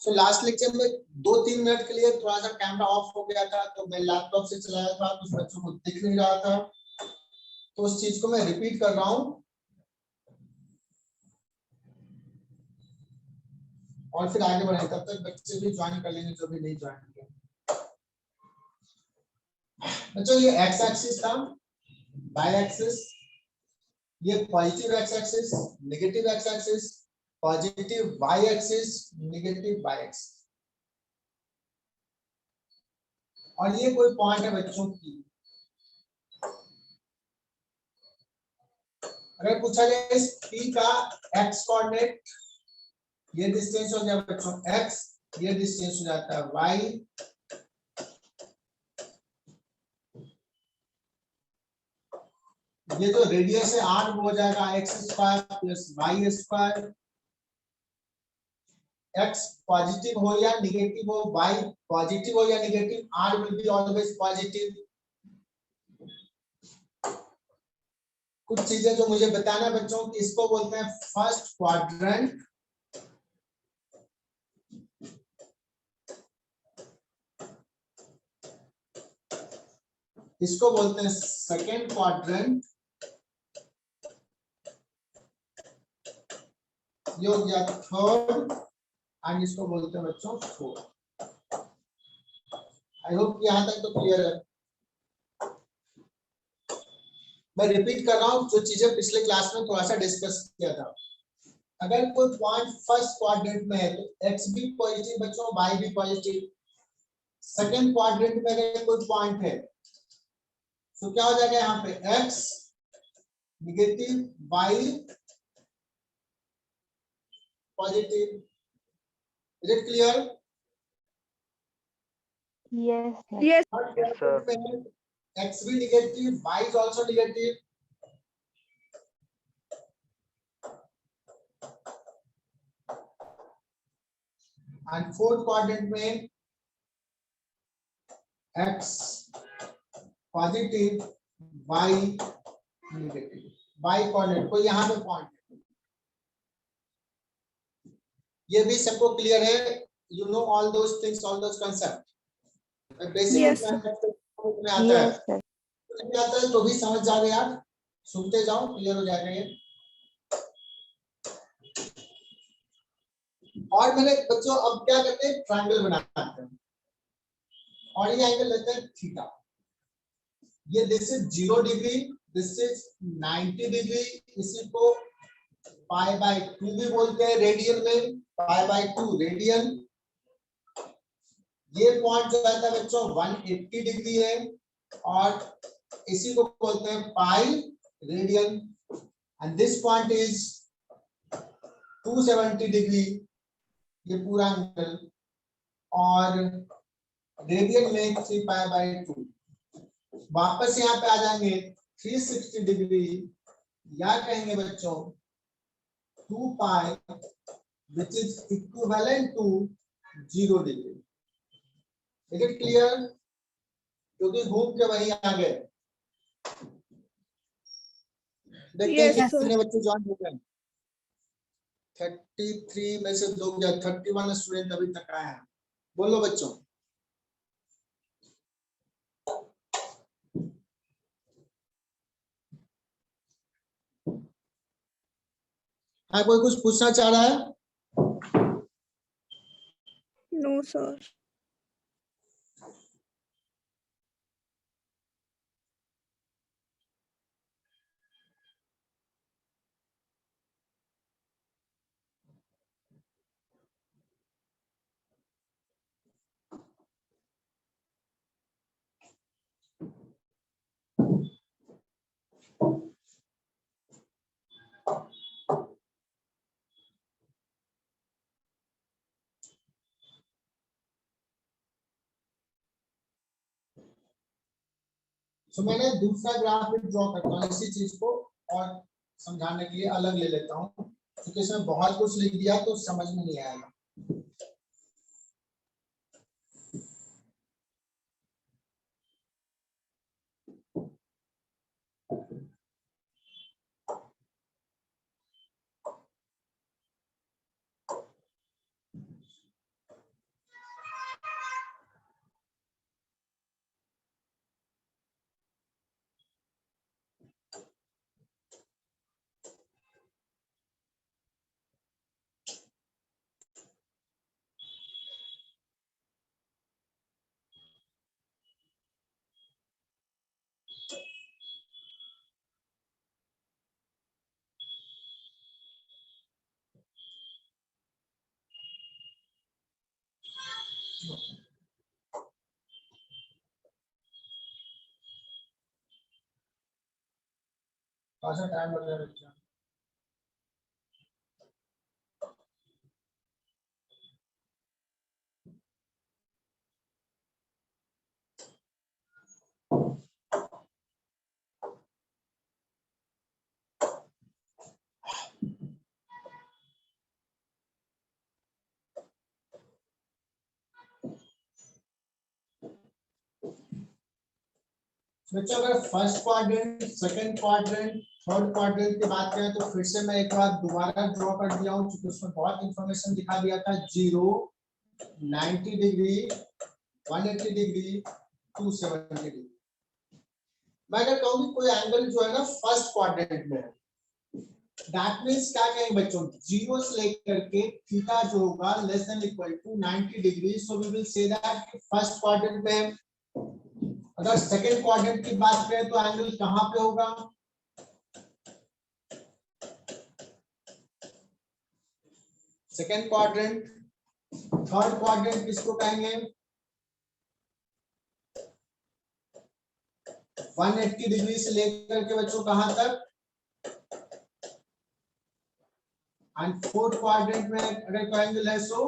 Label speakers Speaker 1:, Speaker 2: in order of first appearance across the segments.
Speaker 1: So last lecture में 2-3 minute के लिए थोड़ा सा कैमरा ऑफ हो गया था, तो मैं लैपटॉप से चलाया था, कुछ बच्चों को दिख नहीं रहा था, तो उस चीज को मैं रिपीट कर रहा हूं और फिर आगे बढ़े। तब तक बच्चे भी ज्वाइन कर लेंगे जो भी नहीं ज्वाइन किए। बच्चों ये एक्स एक्सिस था, वाई एक्सिस, ये positive X axis, negative X axis, positive Y axis, negative Y axis, और ये कोई पॉइंट है बच्चों की। अगर पूछा जाए इस P का x कोऑर्डिनेट, ये डिस्टेंस हो गया बच्चों x, ये डिस्टेंस हो जाता है y, ये जो रेडियस है r वो हो जाएगा x² plus y²। x positive हो या निगेटिव हो, y पॉजिटिव हो या negative, r will be always positive. कुछ चीजें जो मुझे बताना बच्चों की, इसको बोलते हैं फर्स्ट क्वाड्रेंट, इसको बोलते हैं सेकेंड क्वाड्रेंट, ये हो गया थर्ड, एंड इसको बोलते हैं बच्चों फोर्थ। आई होप यहां तक तो क्लियर है। मैं रिपीट कर रहा हूं जो चीजें पिछले क्लास में थोड़ा सा डिस्कस किया था। अगर कोई पॉइंट फर्स्ट क्वाड्रेंट में है तो x भी पॉजिटिव बच्चों, y भी पॉजिटिव। सेकंड क्वाड्रेंट में अगर कोई पॉइंट है तो क्या हो जाएगा, यहाँ पे x negative, y positive. Is it clear?
Speaker 2: Yes.
Speaker 3: Yes, sir.
Speaker 1: X भी negative, Y is also negative. And fourth quadrant में X positive, Y negative. Y quadrant को यहाँ पे पॉइंट, ये भी सबको क्लियर है? You know all those things, all those concepts. Basic
Speaker 2: Yes,
Speaker 1: में आता है, नहीं आता है तो भी समझ जाओगे यार, सुनते जाओ, क्लियर हो जाएगा ये। और मैंने बच्चों अब क्या करते हैं, ट्रायंगल बनाते हैं और ये एंगल लेते हैं थीटा। ये this is 0 degree, this is 90 degree, इसी को पाई बाय 2 भी बोलते हैं रेडियन में, पाई बाय 2 रेडियन। ये पॉइंट जो रहता है बच्चों 180 डिग्री है और इसी को बोलते हैं pi radian, and this point is 270 degree, ये पूरा एंगल, और रेडियन में 3 पाई बाय 2। वापस यहाँ पे आ जाएंगे 360 डिग्री, या कहेंगे बच्चों 2 pi which is equivalent to 0 degree. Is it clear? क्योंकि घूम के वही आ गए। देखते हैं कितने बच्चे ज्वाइन हो गए। 33 में से 2 गया, 31 स्टूडेंट अभी तक आया है। बोलो बच्चों। हाँ, कोई कुछ पूछना चाह रहा है?
Speaker 2: No, sir.
Speaker 1: तो मैंने दूसरा ग्राफ भी ड्रॉ करता हूँ इसी चीज को, और समझाने के लिए अलग ले लेता हूँ, क्योंकि इसमें बहुत कुछ लिख दिया तो समझ में नहीं आएगा। थोड़ा सा टाइम लग रहा है। बच्चों अगर first quadrant, second quadrant, third quadrant की बात करें तो फिर से मैं एक बार दोबारा ड्रॉ कर दिया हूं, क्योंकि उसमें बहुत इंफॉर्मेशन दिखा दिया था। 0, 90 डिग्री, 180 डिग्री, 270 डिग्री। मैं अगर कहूँ कि कोई एंगल जो है ना फर्स्ट क्वाड्रेंट में है, दैट मींस क्या कहेंगे बच्चों, 0 से लेकर के थीटा जो होगा less than equal to 90 degree. So we will say that first quadrant में। अगर सेकंड क्वाड्रेंट की बात करें तो एंगल कहां पे होगा? Second quadrant. थर्ड क्वाड्रेंट किसको कहेंगे? 180 डिग्री से लेकर के बच्चों कहां तक? एंड फोर्थ क्वाड्रेंट में अगर कहेंगे लेस हो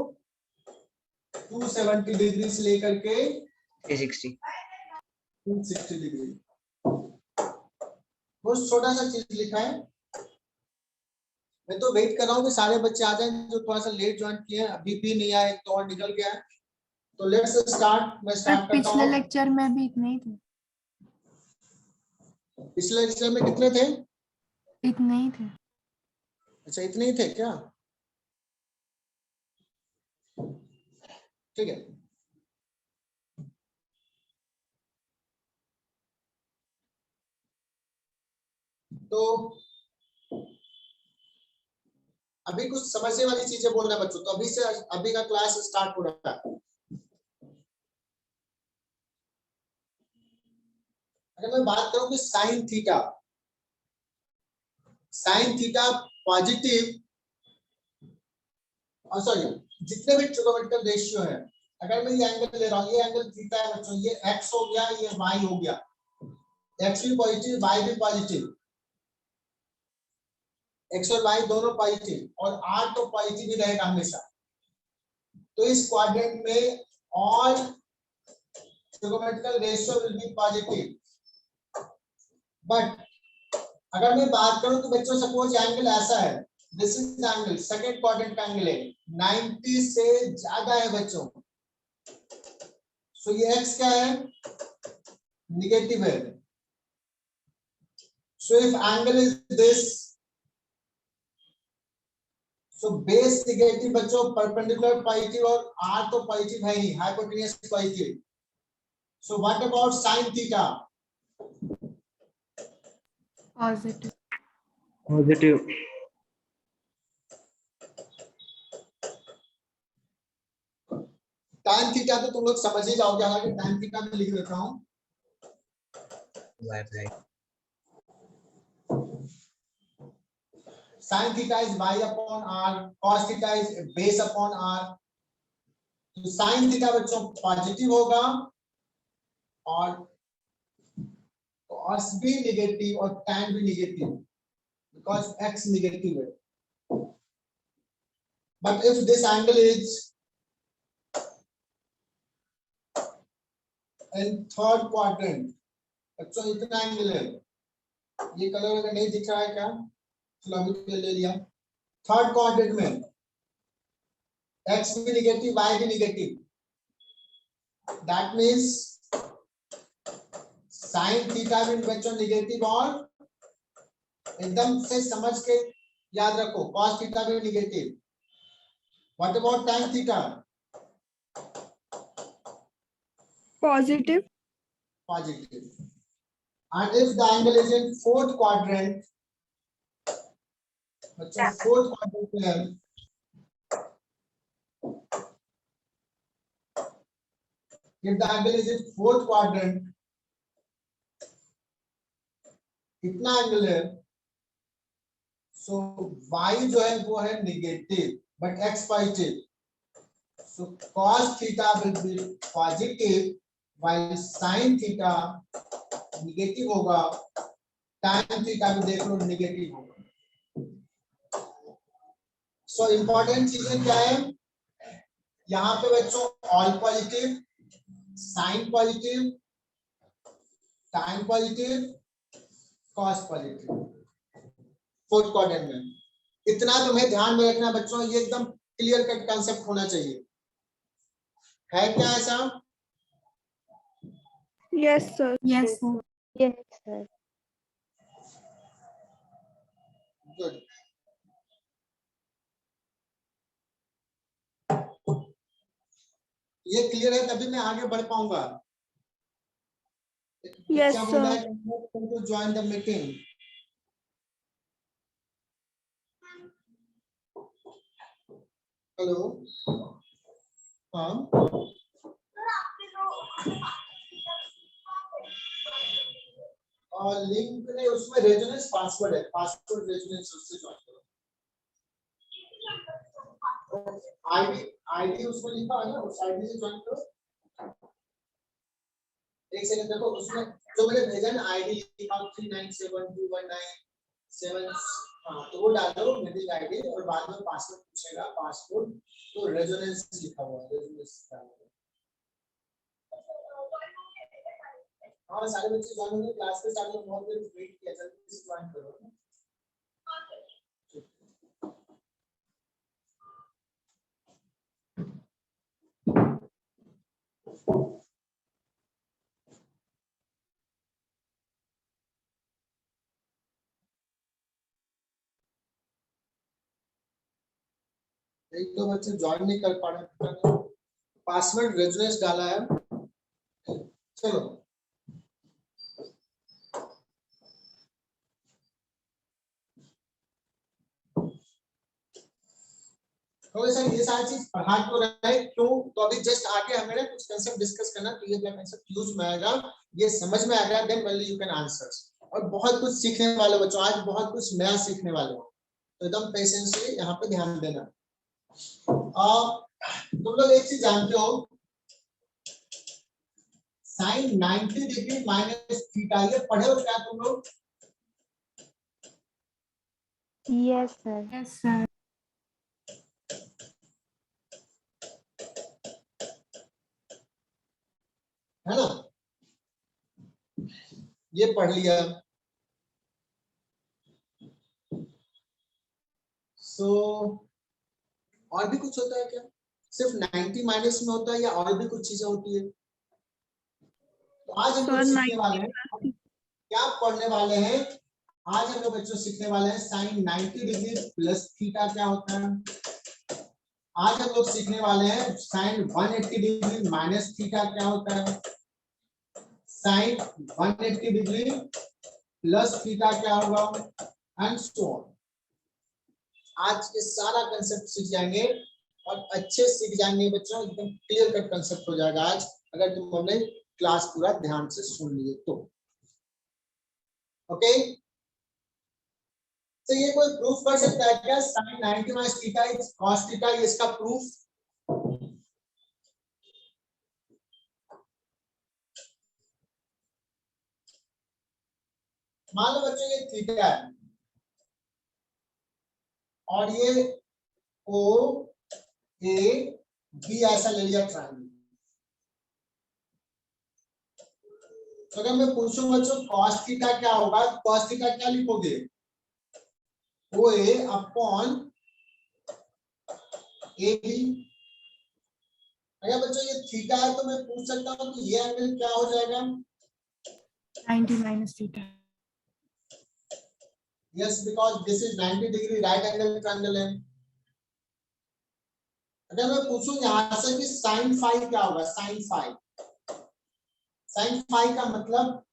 Speaker 1: 270 डिग्री से लेकर के 360 डिग्री। बहुत छोटा सा चीज लिखा है। मैं तो वेट कर रहा हूँ कि सारे बच्चे आ जाएं जो थोड़ा सा लेट ज्वाइन किए हैं, अभी भी नहीं आए, तो और निकल गया है। तो लेट्स स्टार्ट। मैं स्टार्ट करता हूँ।
Speaker 2: पिछले लेक्चर में भी इतने ही थे।
Speaker 1: पिछले लेक्चर में कितने थे?
Speaker 2: इतने ही थे।
Speaker 1: अच्छा इतने ही थे क्या? ठीक है। तो अभी कुछ समझने वाली चीजें बोलना है बच्चों, तो अभी से अभी का क्लास स्टार्ट हो रहा है। अगर मैं बात करूं कि साइन थीटा, पॉजिटिव, और सॉरी जितने भी ट्रिगोनोमेट्रिकल रेशियो है, अगर मैं ये एंगल ले रहा हूं, ये एंगल थीटा है बच्चों, ये एक्स हो गया, ये वाई हो गया। एक्स भी पॉजिटिव, वाई भी पॉजिटिव, एक्स और वाई दोनों पॉजिटिव, और आर तो पॉजिटिव ही रहेगा हमेशा। तो इस क्वाड्रेंट में all trigonometrical ratio will be positive. But अगर मैं बात करूं तो बच्चों सपोज एंगल ऐसा है, this is angle, second quadrant का एंगल है 90 से ज्यादा है बच्चों। सो ये एक्स क्या है? नेगेटिव है। So if angle is this, so base negative बच्चों, परपेंडिकुलर पॉजिटिव, और आर तो पॉजिटिव है ही, hypotenuse positive. So what about sine theta?
Speaker 2: Positive.
Speaker 1: tan theta तो तुम लोग समझ ही जाओगे, हालांकि tan थीटा में लिख देता हूं। Sin theta is y upon r, cos theta is base upon r। तो sin थीटा बच्चों पॉजिटिव होगा, और cos भी नेगेटिव और tan भी नेगेटिव, बिकॉज x नेगेटिव है। But if this angle is in third quadrant, बच्चों इतना एंगल है, ये कलर अगर नहीं दिख रहा है क्या, चलो अभी तो ले लिया। थर्ड क्वाड्रेंट में x भी नेगेटिव, y भी negative, that means sine theta भी बच्चों नेगेटिव, और एकदम से समझ के याद रखो cos थीटा भी negative. What about tan theta?
Speaker 2: Positive.
Speaker 1: Positive. And if the angle is in fourth quadrant, बच्चों fourth quadrant में है, if the angle is in fourth quadrant, कितना एंगल है? सो y जो है वो है negative, but x positive. So cos theta will be positive while sin theta negative होगा, tan theta भी देख लो negative होगा। So important चीजें क्या है यहाँ पे बच्चों? all positive, sin positive, tan positive, cos positive, fourth quadrant में। इतना तुम्हें ध्यान में रखना बच्चों, ये एकदम क्लियर कट कॉन्सेप्ट होना चाहिए। है क्या ऐसा?
Speaker 3: Yes, sir.
Speaker 2: Yes, sir.
Speaker 3: Yes, sir.
Speaker 1: Good. ये क्लियर है तभी मैं आगे बढ़ पाऊंगा।
Speaker 3: Yes,
Speaker 1: क्या बोल रहा
Speaker 3: sir.
Speaker 1: है? To join the meeting. Hello, हाँ और लिंक ने उसमें रेजोनेंस पासवर्ड है, पासवर्ड रेजोनेंस उससे ज्वाइन करो। आईडी उसमें लिखा है ना, उस आईडी से ज्वाइन करो। एक सेकंड देखो, उसमें जो मैंने भेजा ना आईडी लिखा 397219 हाँ, तो वो डालो मीटिंग आईडी और बाद में पासवर्ड पूछेगा, पासवर्ड तो रेजोनेंस लिखा हुआ है, रेजोनेंस डालो। हाँ सारे बच्चे ज्वाइन होंगे, क्लास पे सारे लोग बहुत देर वेट किया, जल्दी से ज्वाइन करो। एक तो बच्चे ज्वाइन नहीं कर पा रहे, पासवर्ड रेजोनेंस डाला है। चलो तो सर ये सारी चीज पढ़ा तो रहे क्यों? तो अभी जस्ट आगे हमें कुछ कंसेप्ट डिस्कस करना, तो ये क्या कंसेप्ट यूज में आएगा, ये समझ में आएगा, then only you can answers. और बहुत कुछ सीखने वाले बच्चों, आज बहुत कुछ नया सीखने वाले हो, तो एकदम पेशेंसली यहाँ पे ध्यान देना। तुम लोग एक चीज जानते हो, साइन 90 डिग्री माइनस थीटा, ये पढ़े हो क्या तुम लोग?
Speaker 3: Yes, sir.
Speaker 2: Yes, sir.
Speaker 1: है ना, ये पढ़ लिया। सो और भी कुछ होता है क्या? सिर्फ 90 माइनस में होता है या और भी कुछ चीजें होती है? तो आज हम लोग सीखने वाले हैं, क्या पढ़ने वाले हैं? आज हम लोग बच्चों सीखने वाले हैं साइन 90 डिग्री प्लस थीटा क्या होता है। आज हम लोग सीखने वाले हैं साइन 180 डिग्री माइनस थीटा क्या होता है। साइन 180 डिग्री प्लस थीटा क्या होगा, एंड सो ऑन। आज ये सारा कंसेप्ट सीख जाएंगे और अच्छे सीख जाएंगे बच्चों, एकदम क्लियर कट कंसेप्ट हो जाएगा आज, अगर तुम हमने क्लास पूरा ध्यान से सुन लिए तो। ओके, तो ये कोई प्रूफ कर सकता है क्या sine 90 minus theta is cos theta, ये इसका प्रूफ? मान लो बच्चों ये थीटा है और ये ओ ए बी ऐसा ले लिया ट्रायंगल। तो अगर मैं पूछूं बच्चों cos थीटा क्या होगा, cos थीटा क्या लिखोगे? ओ ए अपॉन ए बी। अगर बच्चों ये थीटा है तो मैं पूछ सकता हूं कि ये एंगल क्या हो जाएगा?
Speaker 2: 90 minus theta.
Speaker 1: Yes, because this is 90 degree right angle triangle है। अगर मैं पूछूं यहां से कि साइन फाई क्या होगा, साइन फाई, साइन फाई का मतलब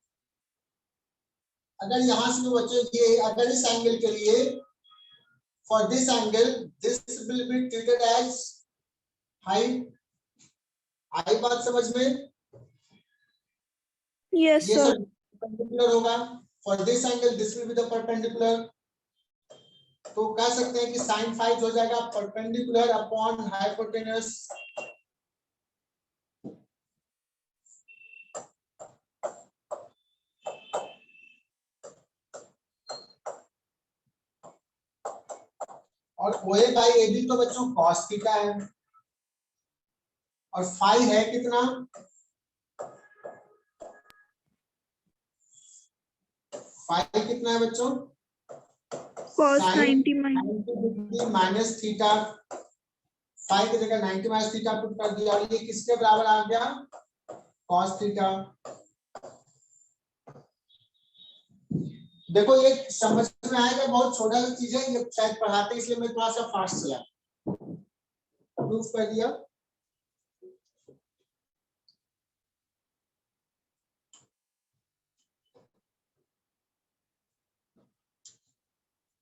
Speaker 1: अगर यहां से बच्चों ये अगर इस एंगल के लिए for this angle this will be treated as high. आई बात समझ में?
Speaker 3: Yes,
Speaker 1: ये
Speaker 3: sir.
Speaker 1: सब परपेंडिकुलर होगा, for this angle this will be the perpendicular. तो कह सकते हैं कि साइन फाई हो जाएगा परपेंडिकुलर अपॉन हाइपोटेन्यूस और OA बाई AB तो बच्चों cos थीटा है, और फाई है कितना, फाई कितना है बच्चों,
Speaker 3: cos
Speaker 1: sin
Speaker 3: 90 minus
Speaker 1: 90 degree minus theta, phi की जगह 90 माइनस थीटा पुट कर दिया, और ये किसके बराबर आ गया, cos थीटा। देखो ये समझ में आएगा, बहुत छोटा सा चीज है, ये शायद पढ़ाते इसलिए मैं थोड़ा सा फास्ट चला, प्रूफ कर दिया।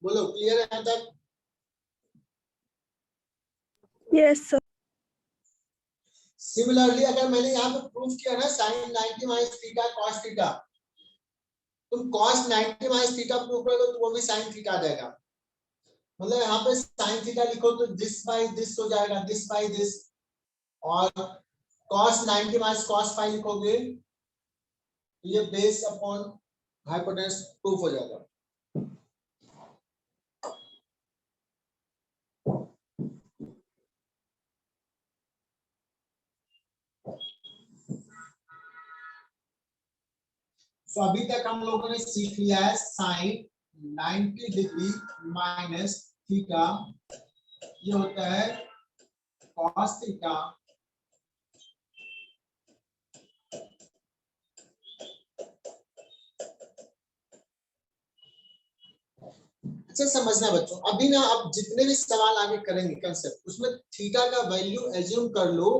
Speaker 1: बोलो क्लियर है यहाँ तक।
Speaker 3: yes sir
Speaker 1: सिमिलरली अगर मैंने यहाँ पे प्रूफ किया ना sine 90 minus theta cos theta, तुम कॉस 90 माइनस थीटा प्रूफ कर दो तो वो भी साइन थीटा आ जाएगा। मतलब यहाँ पे साइन थीटा लिखो तो दिस बाई दिस हो जाएगा, दिस बाई दिस, और कॉस 90 माइनस कॉस फाई लिखोगे तो ये बेस अपॉन हाइपोटेनस प्रूफ हो जाएगा। तो अभी तक हम लोगों ने सीख लिया है साइन 90 डिग्री माइनस थीटा, ये होता है कॉस थीटा, अच्छा समझना बच्चों। अभी ना आप जितने भी सवाल आगे करेंगे कंसेप्ट, उसमें थीटा का वैल्यू एज्यूम कर लो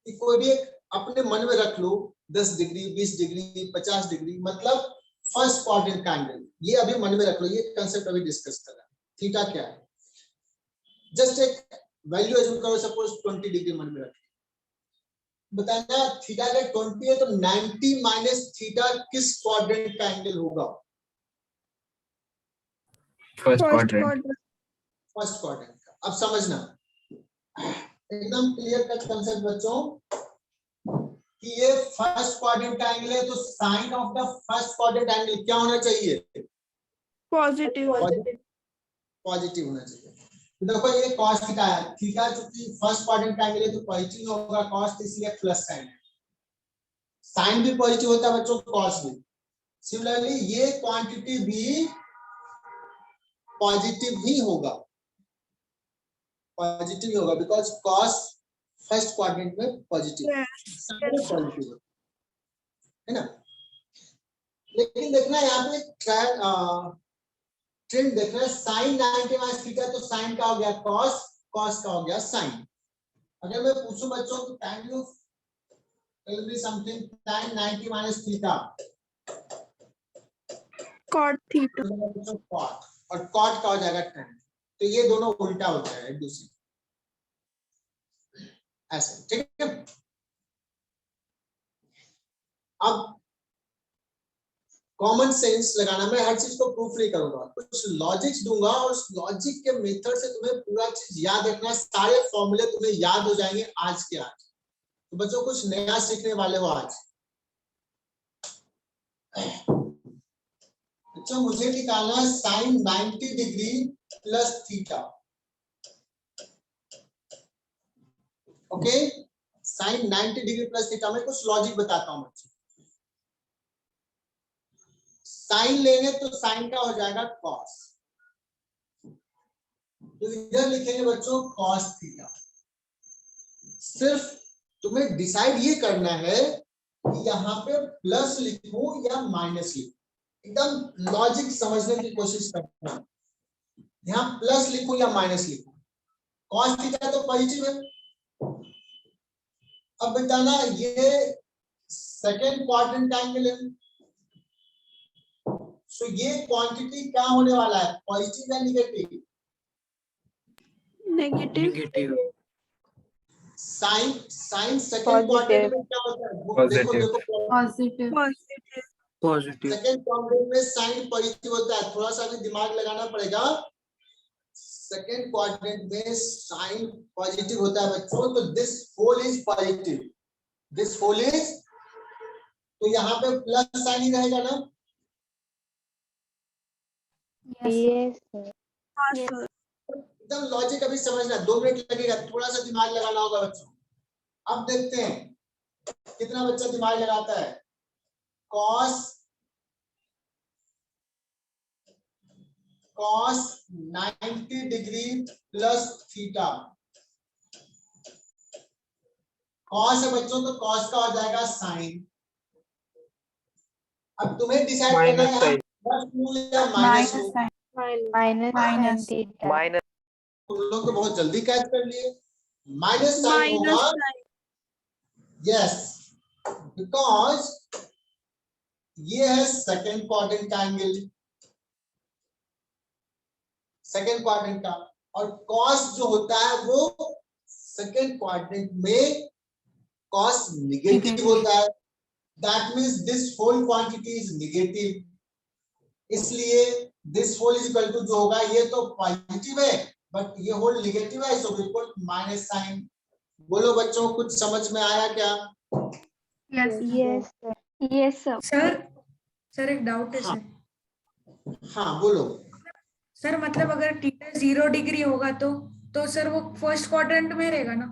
Speaker 1: कि कोई भी एक अपने मन में रख लो, 10 डिग्री 20 डिग्री 50 डिग्री, मतलब फर्स्ट क्वाड्रेंट का एंगल, ये अभी मन में रख लो, ये कंसेप्ट अभी डिस्कस कर रहा है। थीटा क्या है, जस्ट एक वैल्यू एज्यूम करो, सपोज 20 डिग्री मन में रख, बताना थीटा अगर 20 है तो 90 माइनस थीटा किस क्वाड्रेंट का एंगल होगा,
Speaker 4: first
Speaker 3: first
Speaker 4: quadrant.
Speaker 3: quadrant
Speaker 1: first quadrant का। अब समझना एकदम क्लियर कट कंसेप्ट बच्चों कि ये फर्स्ट क्वाड्रेंट का एंगल है, तो sine of the first quadrant angle क्या होना चाहिए,
Speaker 3: positive
Speaker 1: पॉजिटिव होना चाहिए। तो देखो ये cos थीटा है, थीटा चूंकि फर्स्ट क्वाड्रेंट का एंगल है तो पॉजिटिव होगा cos, तो इसलिए प्लस साइन है। साइन भी पॉजिटिव होता है बच्चों, cos भी। सिमिलरली ये क्वांटिटी भी पॉजिटिव ही होगा, पॉजिटिव ही होगा, बिकॉज cos फर्स्ट क्वाड्रेंट में पॉजिटिव पॉजिटिव है ना। लेकिन देखना यहाँ पे ट्रेंड देखना, साइन 90 माइनस थीटा तो साइन का हो गया cos, cos का हो गया साइन। अगर मैं पूछूं बच्चों कि can you tell me something tan 90 minus थीटा,
Speaker 3: cot theta
Speaker 1: cot, और cot का हो जाएगा tan, तो ये दोनों उल्टा हो जाएगा एक दूसरे ऐसे, ठीक है। अब कॉमन सेंस लगाना, मैं हर चीज को प्रूफ नहीं करूंगा, कुछ लॉजिक्स दूंगा और उस लॉजिक के मेथड से तुम्हें पूरा चीज याद रखना, सारे फॉर्मूले तुम्हें याद हो जाएंगे आज के आज। तो बच्चों कुछ नया सीखने वाले हो आज। बच्चों मुझे निकालना है sine 90 degree plus theta, okay, sine 90 degree plus theta में कुछ लॉजिक बताता हूं बच्चों। साइन लेंगे तो साइन का हो जाएगा कॉस, तो इधर लिखेंगे बच्चों कॉस थीटा। सिर्फ तुम्हें डिसाइड ये करना है कि यहाँ पे प्लस लिखूं या माइनस लिखूं, एकदम लॉजिक समझने की कोशिश करना, यहाँ प्लस लिखूं या माइनस लिखूं। कॉस थीटा तो पॉजिटिव है। अब बताना ये सेकेंड क्वाड्रेंट एंगल है, सो ये क्वांटिटी क्या होने वाला है, पॉजिटिव या negative,
Speaker 3: negative
Speaker 1: sine sine second quadrant में क्या होता है, देखो
Speaker 4: Positive.
Speaker 1: देखो
Speaker 2: Positive.
Speaker 3: positive
Speaker 4: positive.
Speaker 1: Second quadrant में साइन पॉजिटिव होता है, थोड़ा सा भी दिमाग लगाना पड़ेगा। सेकंड क्वाड्रेंट में साइन पॉजिटिव होता है बच्चों, तो this whole is positive, this whole is, तो यहाँ पे प्लस साइन ही रहेगा ना।
Speaker 2: Yes.
Speaker 3: yes sir
Speaker 1: एकदम लॉजिक अभी समझना, 2 मिनट लगेगा, थोड़ा सा दिमाग लगाना होगा बच्चों। अब देखते हैं कितना बच्चा दिमाग लगाता है। cos 90 degree plus theta. cos है बच्चों, तो cos का हो जाएगा साइन। अब तुम्हें डिसाइड करना है प्लस लूं या माइनस लूं।
Speaker 2: माइनस
Speaker 4: माइनस
Speaker 1: तुम लोग तो बहुत जल्दी कैच कर लिए। माइनस साइन होगा, यस, बिकॉज ये है सेकेंड क्वाड्रेंट का एंगल, सेकेंड क्वाड्रेंट का, और cos जो होता है वो सेकेंड क्वाड्रेंट में cos निगेटिव होता है। That means this whole quantity is negative, इसलिए this whole is equal to जो होगा, ये तो पॉजिटिव है बट ये होल नेगेटिव है, so we put minus sign. बोलो बच्चों, कुछ समझ में आया क्या?
Speaker 5: Yes sir.
Speaker 2: सर एक डाउट है
Speaker 1: हाँ।
Speaker 2: सर।
Speaker 1: हाँ बोलो।
Speaker 2: सर मतलब अगर थीटा 0 डिग्री होगा तो सर वो फर्स्ट क्वाड्रेंट में रहेगा ना?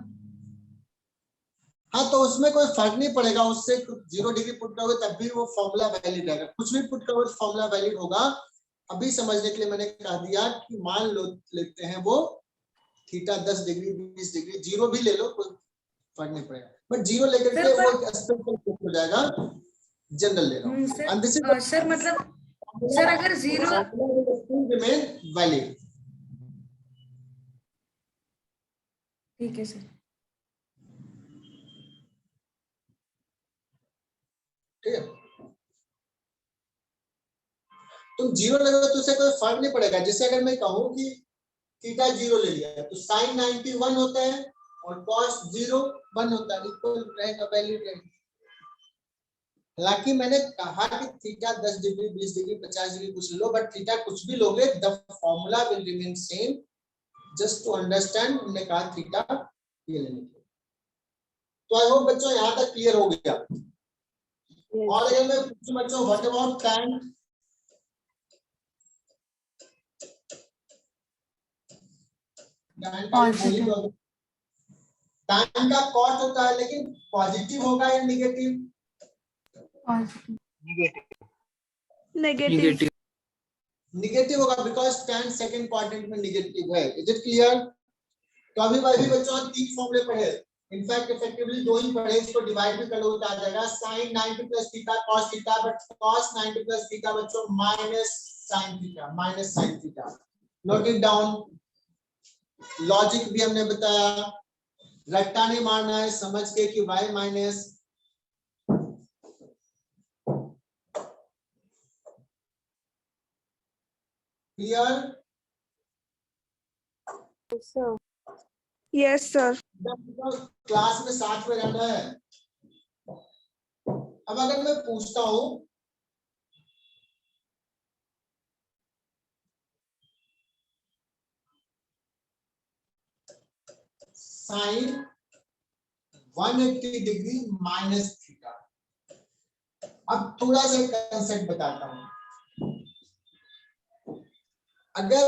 Speaker 1: हाँ, तो उसमें कोई फर्क नहीं पड़ेगा, उससे 0 डिग्री पुट करोगे तब भी वो फॉर्मूला वैलिड रहेगा, कुछ भी पुट करोगे फॉर्मूला वैलिड होगा। अभी समझने के लिए मैंने कह दिया कि मान लो लेते हैं वो थीटा 10 डिग्री 20 डिग्री, 0 भी ले लो, कोई फर्क नहीं पड़ेगा, बट 0 लेकर के वो एस्पेक्ट हो जाएगा, जनरल ले रहा हूं। एंड दिस इज
Speaker 2: सर मतलब सर अगर 0
Speaker 1: रिमेन वैलिड।
Speaker 2: ठीक है सर।
Speaker 1: ठीक है, तुम 0 लगेगा तो उससे कोई फर्क नहीं पड़ेगा। जैसे अगर मैं कहूं कि थीटा 0 ले लिया तो साइन 91 होता है और cos 0 1 होता है, इक्वल रहेगा, वैलिड रहेगा। हालांकि मैंने कहा कि थीटा 10 डिग्री 20 डिग्री 50 डिग्री कुछ लो, बट थीटा कुछ भी लोगे the formula will remain same, just to understand. हमने कहा थीटा ये लेने के। तो आई होप बच्चों यहां तक क्लियर हो गया। और अगर मैं पूछूं बच्चों व्हाट अबाउट tan, tan का cot होता है, लेकिन पॉजिटिव होगा या नेगेटिव?
Speaker 3: नेगेटिव
Speaker 1: नेगेटिव होगा, बिकॉज tan सेकंड क्वाड्रेंट में नेगेटिव है। Is it clear? तो अभी बच्चों 3 फॉर्मूले पढ़े, इनफैक्ट इफेक्टिवली 2 ही पढ़े, इसको डिवाइड भी कर लो तो आ जाएगा sin 90 plus theta cos theta, but cos 90 plus theta बच्चों minus sin theta. Note it down. Logic भी हमने बताया, रट्टा नहीं मारना है, समझ के कि y minus clear?
Speaker 3: Yes sir.
Speaker 1: Class में साथ में रहना है। अब अगर मैं पूछता हूं साइन 180 डिग्री माइनस थीटा, अब थोड़ा सा कंसेप्ट बताता हूं। अगर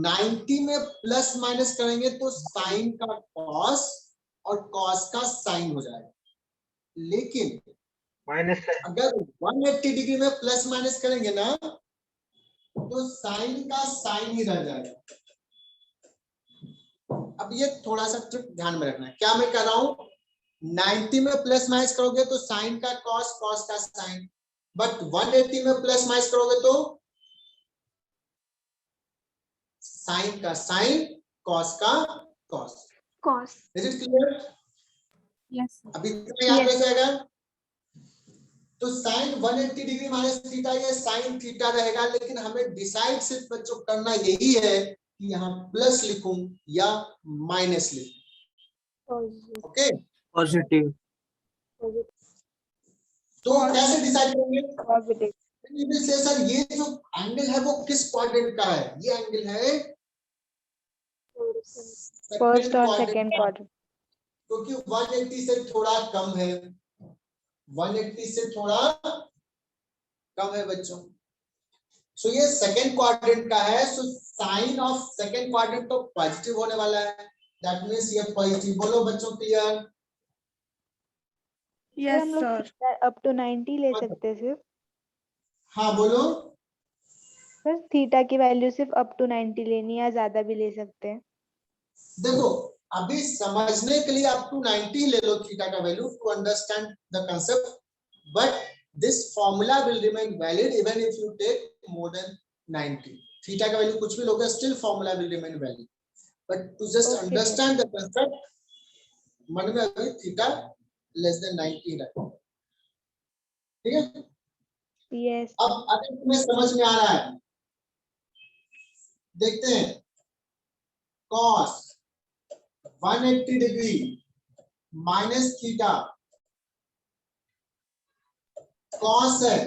Speaker 1: 90 में प्लस माइनस करेंगे तो साइन का कॉस और कॉस का साइन हो जाएगा, लेकिन
Speaker 4: माइनस
Speaker 1: अगर 180 डिग्री में प्लस माइनस करेंगे ना तो साइन का साइन ही रह जाएगा। अब ये थोड़ा सा ट्रिक ध्यान में रखना है। क्या मैं कह रहा हूं, 90 में प्लस माइनस करोगे तो साइन का कॉस, कॉस का साइन, बट 180 में प्लस माइनस करोगे तो साइन का साइन, कॉस का cos. Is it clear?
Speaker 2: Yes
Speaker 1: अभी इतना याद रह जाएगा। तो साइन 180 डिग्री माइनस थीटा, ये साइन थीटा रहेगा, लेकिन हमें डिसाइड सिर्फ बच्चों करना यही है कि यहाँ प्लस लिखूं या माइनस लिखूं। Okay,
Speaker 4: positive.
Speaker 1: तो कैसे डिसाइड करेंगे? सर ये जो एंगल है वो किस क्वाड्रेंट का है? ये एंगल है
Speaker 5: फर्स्ट और सेकंड क्वाड्रेंट,
Speaker 1: क्योंकि 180 से थोड़ा कम है, 180 से थोड़ा कम है बच्चों। सो ये सेकेंड क्वाड्रेंट का है, so sine of second quadrant तो पॉजिटिव होने वाला है, दैट मींस ये पॉजिटिव। बोलो बच्चों, क्लियर?
Speaker 3: Yes,
Speaker 5: हम लोग
Speaker 3: sir.
Speaker 5: थीटा अप टू 90 ले सकते हैं सिर्फ।
Speaker 1: हाँ बोलो।
Speaker 5: सर थीटा की वैल्यू सिर्फ अप टू 90 लेनी है या ज्यादा भी ले सकते हैं?
Speaker 1: देखो अभी समझने के लिए अप टू 90 ले लो थीटा का value to understand the concept, but this formula will remain valid even if you take more than 90। Theta का वैल्यू कुछ भी लोगे still formula will remain valid, but to just
Speaker 5: Okay,
Speaker 1: understand the concept मन में अभी theta less than 90 रखो, ठीक है?
Speaker 5: Yes.
Speaker 1: अब अगर तुम्हें समझ में आ रहा है, देखते हैं। cos 180 degree minus theta, cos है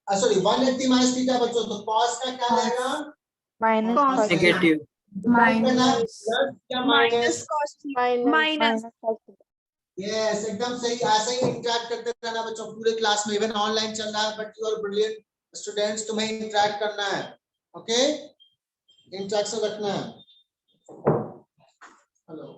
Speaker 1: सॉरी 180 माइनस थीटा बच्चों, तो cos का क्या रहेगा?
Speaker 5: Minus
Speaker 3: Cos.
Speaker 5: cos
Speaker 4: Negative.
Speaker 1: Plus या
Speaker 3: Minus
Speaker 1: minus?
Speaker 3: cos minus.
Speaker 5: Minus cos theta.
Speaker 1: Yes एकदम सही, ऐसे ही इंटरेक्ट करते रहना बच्चों पूरे क्लास में, इवन ऑनलाइन चल रहा है but you are brilliant students, तुम्हें इंटरेक्ट करना है, ओके? इंटरेक्शन रखना है। हेलो,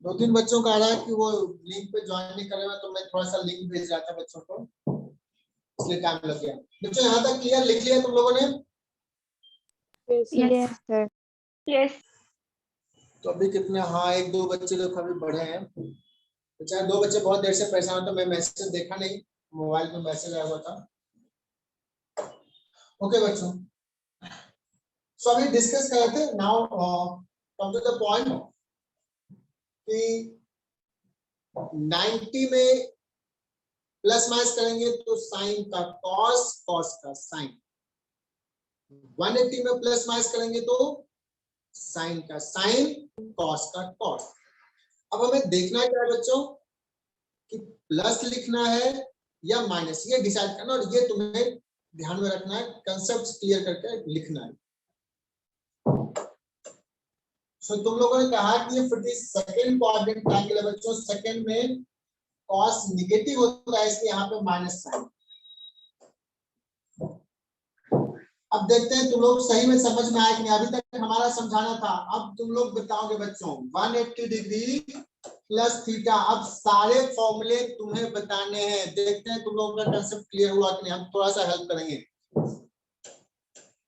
Speaker 1: 2-3 बच्चों का आ रहा है कि वो लिंक पे ज्वाइन नहीं कर रहे हैं, तो मैं थोड़ा सा लिंक भेज रहा था बच्चों को, इसलिए टाइम लग गया। बच्चों यहाँ तक क्लियर लिख लिया तुम लोगों ने?
Speaker 5: Yes, sir.
Speaker 3: Yes.
Speaker 1: तो अभी कितने, हाँ 1-2 बच्चे तो कभी बढ़े हैं, बेचारे 2 बच्चे बहुत देर से परेशान, तो मैं मैसेज देखा नहीं, मोबाइल पे मैसेज आया हुआ था। ओके बच्चों, सो अभी डिस्कस कर रहे थे, now come to the point कि 90 में प्लस माइनस करेंगे तो साइन का कॉस, कॉस का साइन। 180 में प्लस माइनस करेंगे तो साइन का साइन, कॉस का कॉस। अब हमें देखना क्या है बच्चों कि प्लस लिखना है या माइनस, ये डिसाइड करना, और ये तुम्हें ध्यान में रखना है, कंसेप्ट क्लियर करके लिखना है। सो तुम लोगों ने कहा कि ये 42nd क्वाड्रेंट ट्रायंगल है बच्चों, सेकंड में कॉस निगेटिव होता है, इसलिए यहाँ पे माइनस साइन। अब देखते हैं तुम लोग सही में समझ में आया कि नहीं। अभी तक हमारा समझाना था, अब तुम लोग बताओगे बच्चों 180 डिग्री प्लस थीटा। अब सारे फॉर्मूले तुम्हें बताने हैं, देखते हैं तुम लोगों का कंसेप्ट क्लियर हुआ कि नहीं। हम थोड़ा सा हेल्प करेंगे।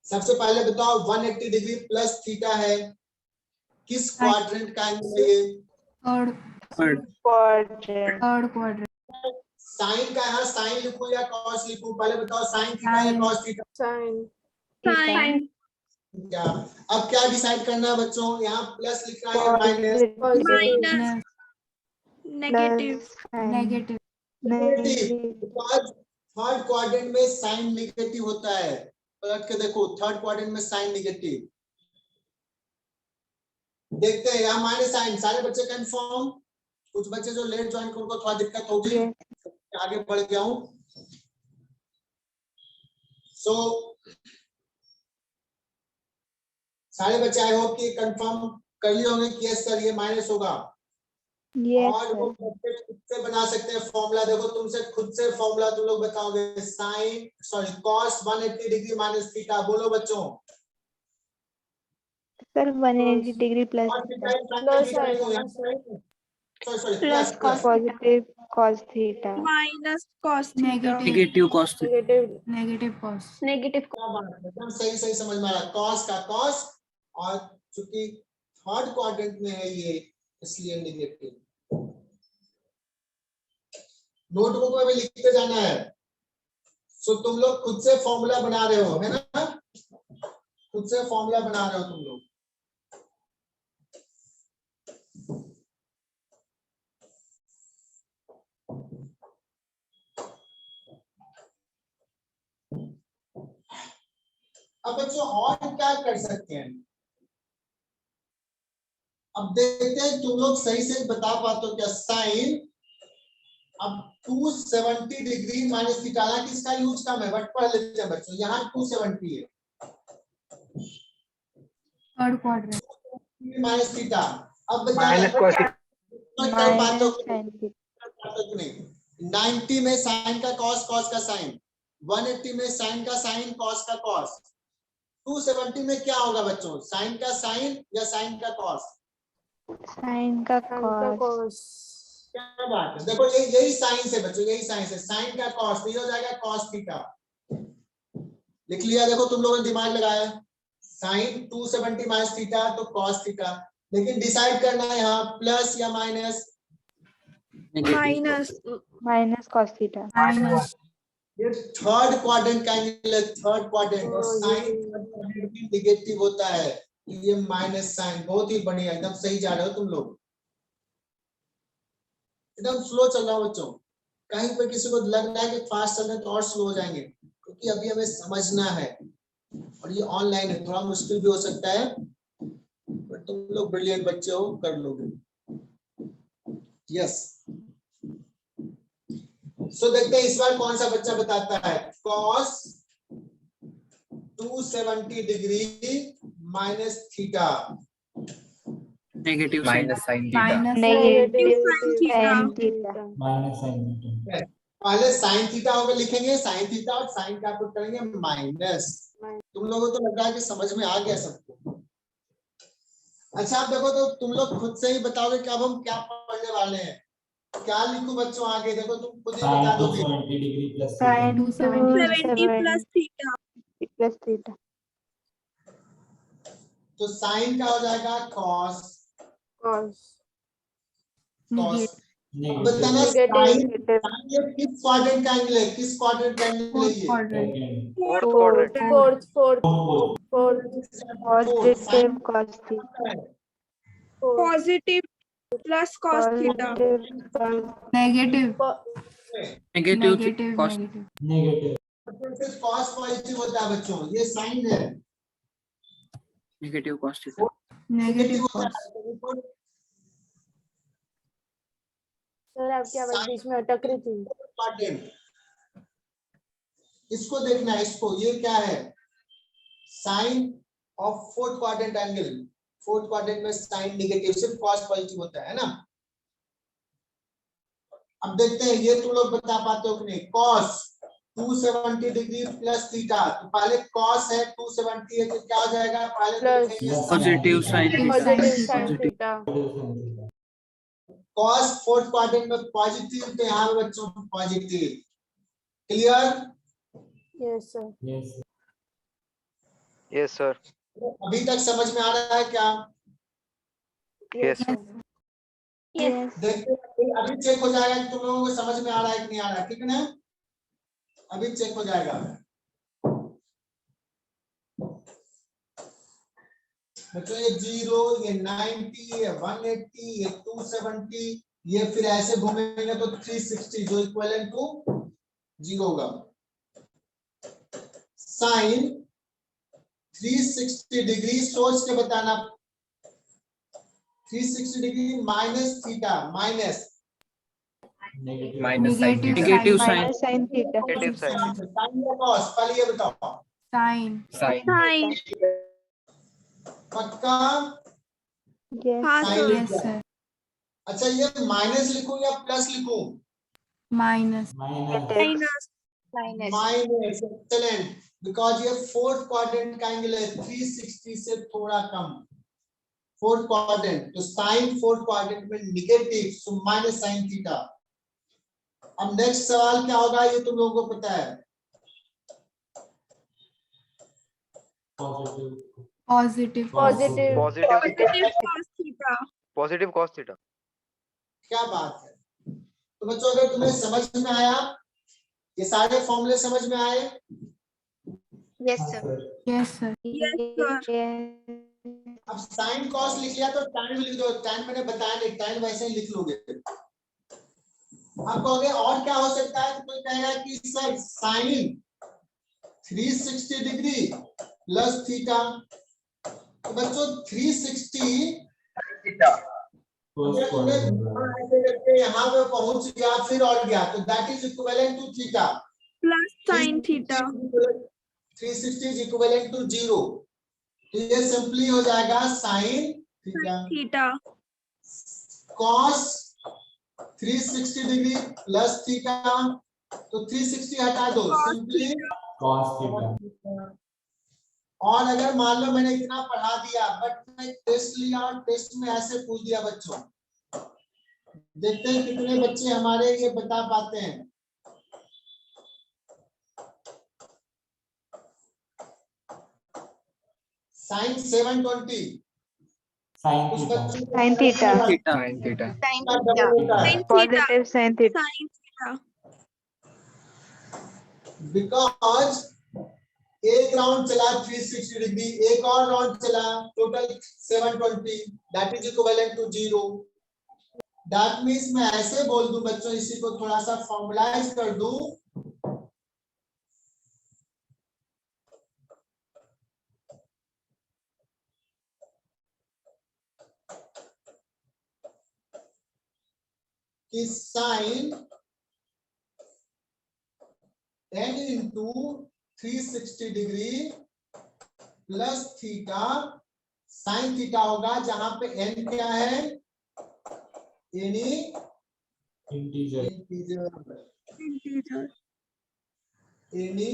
Speaker 1: सबसे पहले बताओ 180 डिग्री प्लस थीटा है, किस क्वाड्रेंट का एंगल है ये?
Speaker 2: Third quadrant.
Speaker 1: साइन का यहाँ साइन लिखूं या कॉस लिखूं? पहले बताओ साइन थीटा या कॉस थीटा?
Speaker 3: Sine.
Speaker 1: क्या अब क्या डिसाइड करना है बच्चों? यहाँ प्लस लिखना है या minus?
Speaker 3: Minus. Negative.
Speaker 2: Negative.
Speaker 1: Third quadrant में साइन निगेटिव होता है, पलट के देखो थर्ड क्वाड्रेंट में साइन निगेटिव। देखते हैं यहाँ माइनस साइन। सारे बच्चे कंफर्म? कुछ बच्चे जो लेट ज्वाइन कर उनको थोड़ा दिक्कत होगी, आगे बढ़ गया हूँ। सो सारे बच्चे आई होप कि कंफर्म कर लिए होंगे कि यस सर ये माइनस होगा। और वो बच्चे खुद से बना सकते हैं फॉर्मूला। देखो तुमसे खुद से फॉर्मूला तुम लोग बताओगे, sine sorry cos 180 degree minus theta. बोलो बच्चों।
Speaker 5: Sir 180 degree plus
Speaker 1: plus
Speaker 5: positive cos theta
Speaker 3: Minus cos theta.
Speaker 4: Negative cos theta.
Speaker 2: Negative cos.
Speaker 1: एकदम सही सही समझ में आ रहा। कॉस का कॉस, और चूंकि थर्ड क्वाड्रेंट में है ये इसलिए निगेटिव। नोटबुक में भी लिखते जाना है। सो तुम लोग खुद से फॉर्मूला बना रहे हो, है ना? खुद से फॉर्मूला बना रहे हो तुम लोग। अब बच्चों और क्या कर सकते हैं? अब देखते हैं तुम लोग सही से बता पाते हो क्या। साइन अब 270 डिग्री माइनस थीटा, हालांकि इसका यूज कम है बट पढ़ लेते हैं बच्चों। यहाँ 270 है,
Speaker 2: थर्ड क्वाड्रेंट
Speaker 1: माइनस थीटा। अब
Speaker 4: माइनस कॉस थीटा।
Speaker 1: कर पाते हो
Speaker 5: sin
Speaker 1: कि नहीं? 90 में साइन का कॉस, कॉस का साइन। 180 में साइन का साइन, कॉस का कॉस। 270 में क्या होगा बच्चों? साइन का साइन या साइन का कॉस?
Speaker 5: sin का cos
Speaker 1: क्या बात है। देखो यही साइंस है बच्चों, यही साइंस है। साइन का कॉस तो ये हो जाएगा कॉस थीटा। लिख लिया? देखो तुम लोगों ने दिमाग लगाया। साइन 270 माइनस थीटा तो कॉस थीटा। लेकिन डिसाइड करना है यहाँ प्लस या माइनस।
Speaker 5: minus cos theta.
Speaker 1: ये थर्ड क्वाड्रेंट का एंगल है, थर्ड क्वाड्रेंट, और साइन निगेटिव होता है, ये माइनस साइन। बहुत ही बढ़िया, एकदम सही जा रहे हो तुम लोग। एकदम स्लो चल रहा है बच्चों। कहीं पर किसी को लग रहा है कि फास्ट चल रहे हैं तो और स्लो हो जाएंगे, क्योंकि अभी हमें समझना है और ये ऑनलाइन है, थोड़ा मुश्किल भी हो सकता है, बट तुम लोग ब्रिलियंट बच्चे हो, कर लोगे। यस। सो देखते हैं इस बार कौन सा बच्चा बताता है। Cos 270 degree minus theta.
Speaker 4: Negative
Speaker 6: minus sine theta.
Speaker 5: Negative
Speaker 3: sin
Speaker 5: sin theta.
Speaker 1: पहले साइन थीटा होकर लिखेंगे, साइन थीटा, और साइन का पुट करेंगे माइनस। तुम लोगों को तो लग रहा है कि समझ में आ गया सबको। अच्छा आप देखो तो तुम लोग खुद से ही बताओगे कि अब हम क्या पढ़ने वाले हैं। क्या लिखूं बच्चों आगे? देखो तुम खुद ही बता दोगे।
Speaker 5: sin
Speaker 3: 270 plus theta.
Speaker 5: plus theta।
Speaker 1: तो साइन का हो जाएगा कॉस। कॉस बताना साइन ये किस क्वाड्रेंट का एंगल है? किस क्वाड्रेंट का एंगल है ये?
Speaker 4: Fourth quadrant.
Speaker 5: Positive cos theta।
Speaker 3: Positive plus cos theta.
Speaker 5: Positive cos
Speaker 2: negative
Speaker 4: negative cos.
Speaker 1: Cos positive होता है बच्चों, ये साइन है।
Speaker 4: Negative cos theta.
Speaker 2: Negative
Speaker 7: sir आपकी आवाज बीच में अटक रही थी।
Speaker 1: इसको देखना है, इसको, ये क्या है? Sine of fourth quadrant angle. Fourth quadrant में साइन नेगेटिव, सिर्फ कॉस पॉजिटिव होता है ना। अब देखते हैं ये तुम लोग बता पाते हो कि नहीं। कॉस 270 डिग्री प्लस थीटा, तो पहले कॉस है 270 है तो क्या हो जाएगा, पहले
Speaker 7: Plus.
Speaker 1: लिखेंगे
Speaker 4: positive sine
Speaker 7: Positive
Speaker 4: theta.
Speaker 7: sin theta.
Speaker 1: Cos fourth quadrant में पॉजिटिव, तो यहाँ पे बच्चों positive. Clear?
Speaker 7: Yes, sir.
Speaker 6: Yes, sir.
Speaker 1: अभी तक समझ में आ रहा है क्या?
Speaker 6: Yes, sir.
Speaker 5: Yes.
Speaker 1: देखते हैं, अभी चेक हो जाएगा कि तुम लोगों को समझ में आ रहा है कि नहीं आ रहा है, ठीक है ना? अभी चेक हो जाएगा। बच्चों ये 0, ये 90, ये 180, ये 270, ये फिर ऐसे घूमेंगे तो 360 जो इक्विवेलेंट टू 0 होगा। साइन 360 डिग्री सोच के बताना। 360 degree minus theta, minus
Speaker 4: negative sine
Speaker 5: Minus sin theta.
Speaker 6: Negative sign.
Speaker 1: Sine या कॉस, पहले ये बताओ।
Speaker 2: Sine
Speaker 3: Sin.
Speaker 1: पक्का?
Speaker 5: Yes.
Speaker 3: हाँ
Speaker 1: साइन
Speaker 3: सर.
Speaker 2: यस सर,
Speaker 1: अच्छा ये माइनस लिखूं या प्लस लिखूं?
Speaker 2: Minus
Speaker 3: Minus.
Speaker 1: Minus, excellent, because ये फोर्थ क्वाड्रेंट का एंगल है 360 से थोड़ा कम। फोर्थ क्वाड्रेंट, तो साइन फोर्थ क्वाड्रेंट में negative, so minus sine theta. अब नेक्स्ट सवाल क्या होगा ये तुम लोगों को पता है?
Speaker 2: Positive
Speaker 7: Positive.
Speaker 6: Positive.
Speaker 3: Positive cos theta.
Speaker 6: Positive cos theta.
Speaker 1: क्या बात है। तो बच्चों अगर तुम्हें समझ में आया, ये सारे फॉर्मूले समझ में आए?
Speaker 5: Yes, sir.
Speaker 2: Yes sir,
Speaker 3: Yes, sir.
Speaker 5: Yes.
Speaker 1: अब साइन कॉस लिख लिया तो tan भी लिख दो। tan मैंने बताया नहीं, tan वैसे ही लिख लोगे। अब कहोगे और क्या हो सकता है, तो कोई कहेगा कि sir sine 360 degree plus theta. तो बच्चों 360 यहाँ पे पहुंच गया फिर और गया, तो that is equivalent to theta.
Speaker 3: Plus sin theta.
Speaker 1: 360 is equivalent to 0, तो ये सिंपली हो जाएगा sine theta.
Speaker 3: Theta.
Speaker 1: Cos 360 degree plus theta, तो 360 हटा दो, सिंपली
Speaker 8: cos theta.
Speaker 1: और अगर मान लो मैंने इतना पढ़ा दिया बट मैं टेस्ट लिया और टेस्ट में ऐसे पूछ दिया बच्चों, देखते हैं कितने बच्चे हमारे ये बता पाते हैं। साइन 720
Speaker 8: Sin
Speaker 1: कुछ
Speaker 8: theta.
Speaker 1: बच्चों को
Speaker 5: Sin theta.
Speaker 4: Sine theta
Speaker 5: Sin
Speaker 1: double होता है
Speaker 3: Sin theta.
Speaker 5: Positive sin theta.
Speaker 3: Sin theta.
Speaker 1: Because एक राउंड चला 360 डिग्री, एक और राउंड चला total 720, that is equivalent to 0। That means मैं ऐसे बोल दूं बच्चों, इसी को थोड़ा सा फॉर्मुलाइज कर दूं, कि sine n into 360 degree plus theta, sine theta होगा जहां पे n क्या है, any
Speaker 8: Integer.
Speaker 3: Integer.
Speaker 1: Any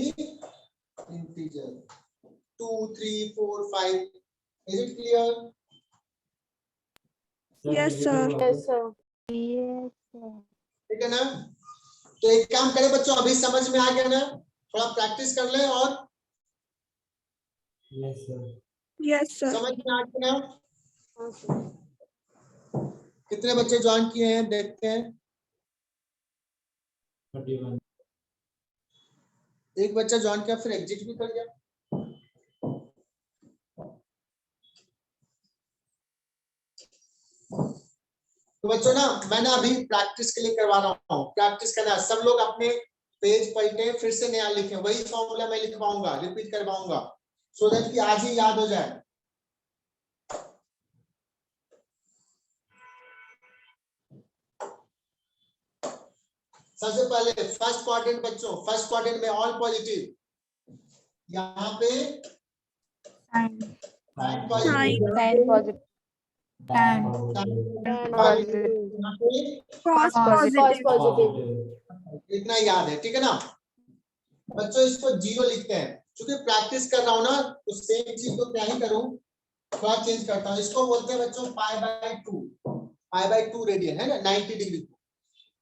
Speaker 1: integer 2 3 4 5। Is it clear?
Speaker 3: Yes, sir.
Speaker 7: Yes, sir.
Speaker 5: Yes, sir.
Speaker 1: ठीक है ना? तो एक काम करें बच्चों, अभी समझ में आ गया ना, थोड़ा प्रैक्टिस कर लें और
Speaker 8: Yes, sir.
Speaker 3: Yes, sir.
Speaker 1: समझ में आ गया ना?
Speaker 7: हाँ, sir.
Speaker 1: कितने बच्चे ज्वाइन किए हैं देखते हैं।
Speaker 8: 31.
Speaker 1: एक बच्चा ज्वाइन किया फिर एग्जिट भी कर गया। तो बच्चों ना मैंने अभी प्रैक्टिस के लिए करवा रहा हूँ, प्रैक्टिस करना, सब लोग अपने पेज पलटे फिर से नया लिखें, वही फॉर्मूला मैं लिखवाऊंगा, रिपीट करवाऊंगा, सो दैट कि आज ही याद हो जाए। सबसे पहले फर्स्ट क्वाड्रेंट बच्चों, फर्स्ट क्वाड्रेंट में ऑल पॉजिटिव, यहाँ पे
Speaker 8: Sin
Speaker 1: positive
Speaker 5: sine positive,
Speaker 8: tan
Speaker 7: Tan
Speaker 5: positive.
Speaker 1: यहाँ पे
Speaker 3: Cos
Speaker 5: Cos
Speaker 3: positive.
Speaker 7: Cos positive.
Speaker 8: positive.
Speaker 1: इतना याद है, ठीक है ना बच्चों। इसको 0 लिखते हैं, क्योंकि प्रैक्टिस कर रहा हूँ ना, तो सेम चीज को क्या ही करूँ, थोड़ा चेंज करता हूँ। इसको बोलते हैं बच्चों पाई बाय 2 रेडियन है ना, 90 डिग्री को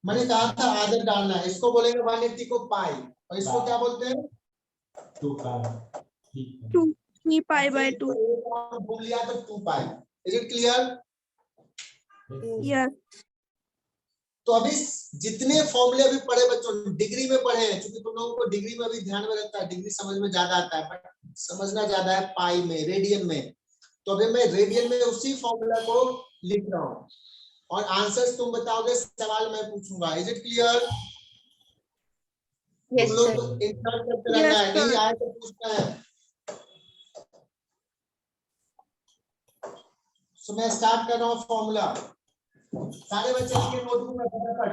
Speaker 1: मैंने कहा था आदत डालना है। इसको बोलेंगे 180 को पाई, और इसको क्या बोलते हैं
Speaker 8: 2 pi. ठीक है.
Speaker 3: 3 pi by 2.
Speaker 1: भूल लिया तो 2 pi. Is it clear?
Speaker 3: Yes.
Speaker 1: तो अभी जितने फॉर्मूले अभी पढ़े बच्चों डिग्री में पढ़े हैं, क्योंकि तुम लोगों को डिग्री में भी ध्यान में रहता है, डिग्री समझ में ज्यादा आता है, बट समझना ज्यादा है पाई में, रेडियन में। तो अभी मैं रेडियन में उसी फॉर्मूला को लिख रहा हूँ, और आंसर्स तुम बताओगे, सवाल मैं पूछूंगा। Is it clear? तुम लोग तो इंतजार करते रहना है, नहीं आए तो पूछना है। सो मैं स्टार्ट कर रहा हूँ फॉर्मूला। सारे बच्चे के नोटबुक में फटाफट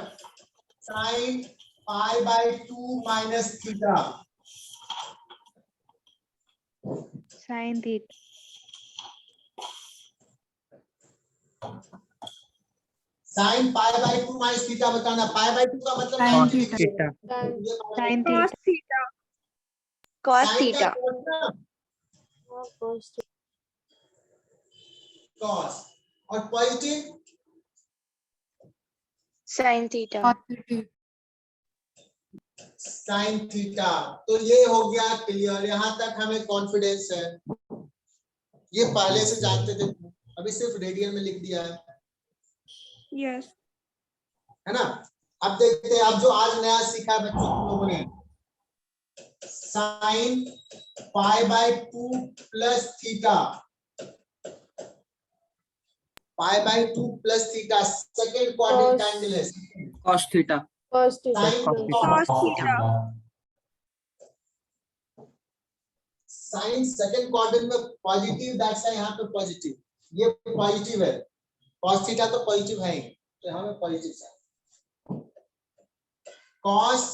Speaker 1: sin pi by 2 minus theta.
Speaker 5: Sine theta,
Speaker 1: sin pi by 2 minus theta बताना। पाई बाय 2 का मतलब 90 degree
Speaker 4: theta,
Speaker 5: sine
Speaker 3: Cos
Speaker 5: theta,
Speaker 3: theta.
Speaker 5: cos
Speaker 1: sin का
Speaker 5: थीटा,
Speaker 1: cos ना,
Speaker 7: Cos
Speaker 1: cos, और positive
Speaker 5: sine theta,
Speaker 1: sin theta. तो ये हो गया क्लियर, यहां तक हमें कॉन्फिडेंस है। ये पहले से जानते थे, अभी सिर्फ रेडियन में लिख दिया है
Speaker 3: Yes.
Speaker 1: है ना। अब देखते हैं, अब जो आज नया सीखा है बच्चों तुम लोगों ने, sin pi by 2 plus theta, pi by 2 plus theta second quadrant angle है।
Speaker 4: cos theta,
Speaker 7: Cos theta.
Speaker 1: sin
Speaker 3: Cos theta.
Speaker 1: Sine second quadrant में पॉजिटिव, दैट्स व्हाई यहाँ पे पॉजिटिव, ये पॉजिटिव है। cos थीटा तो पॉजिटिव है ही, तो यहाँ पे positive sine. cos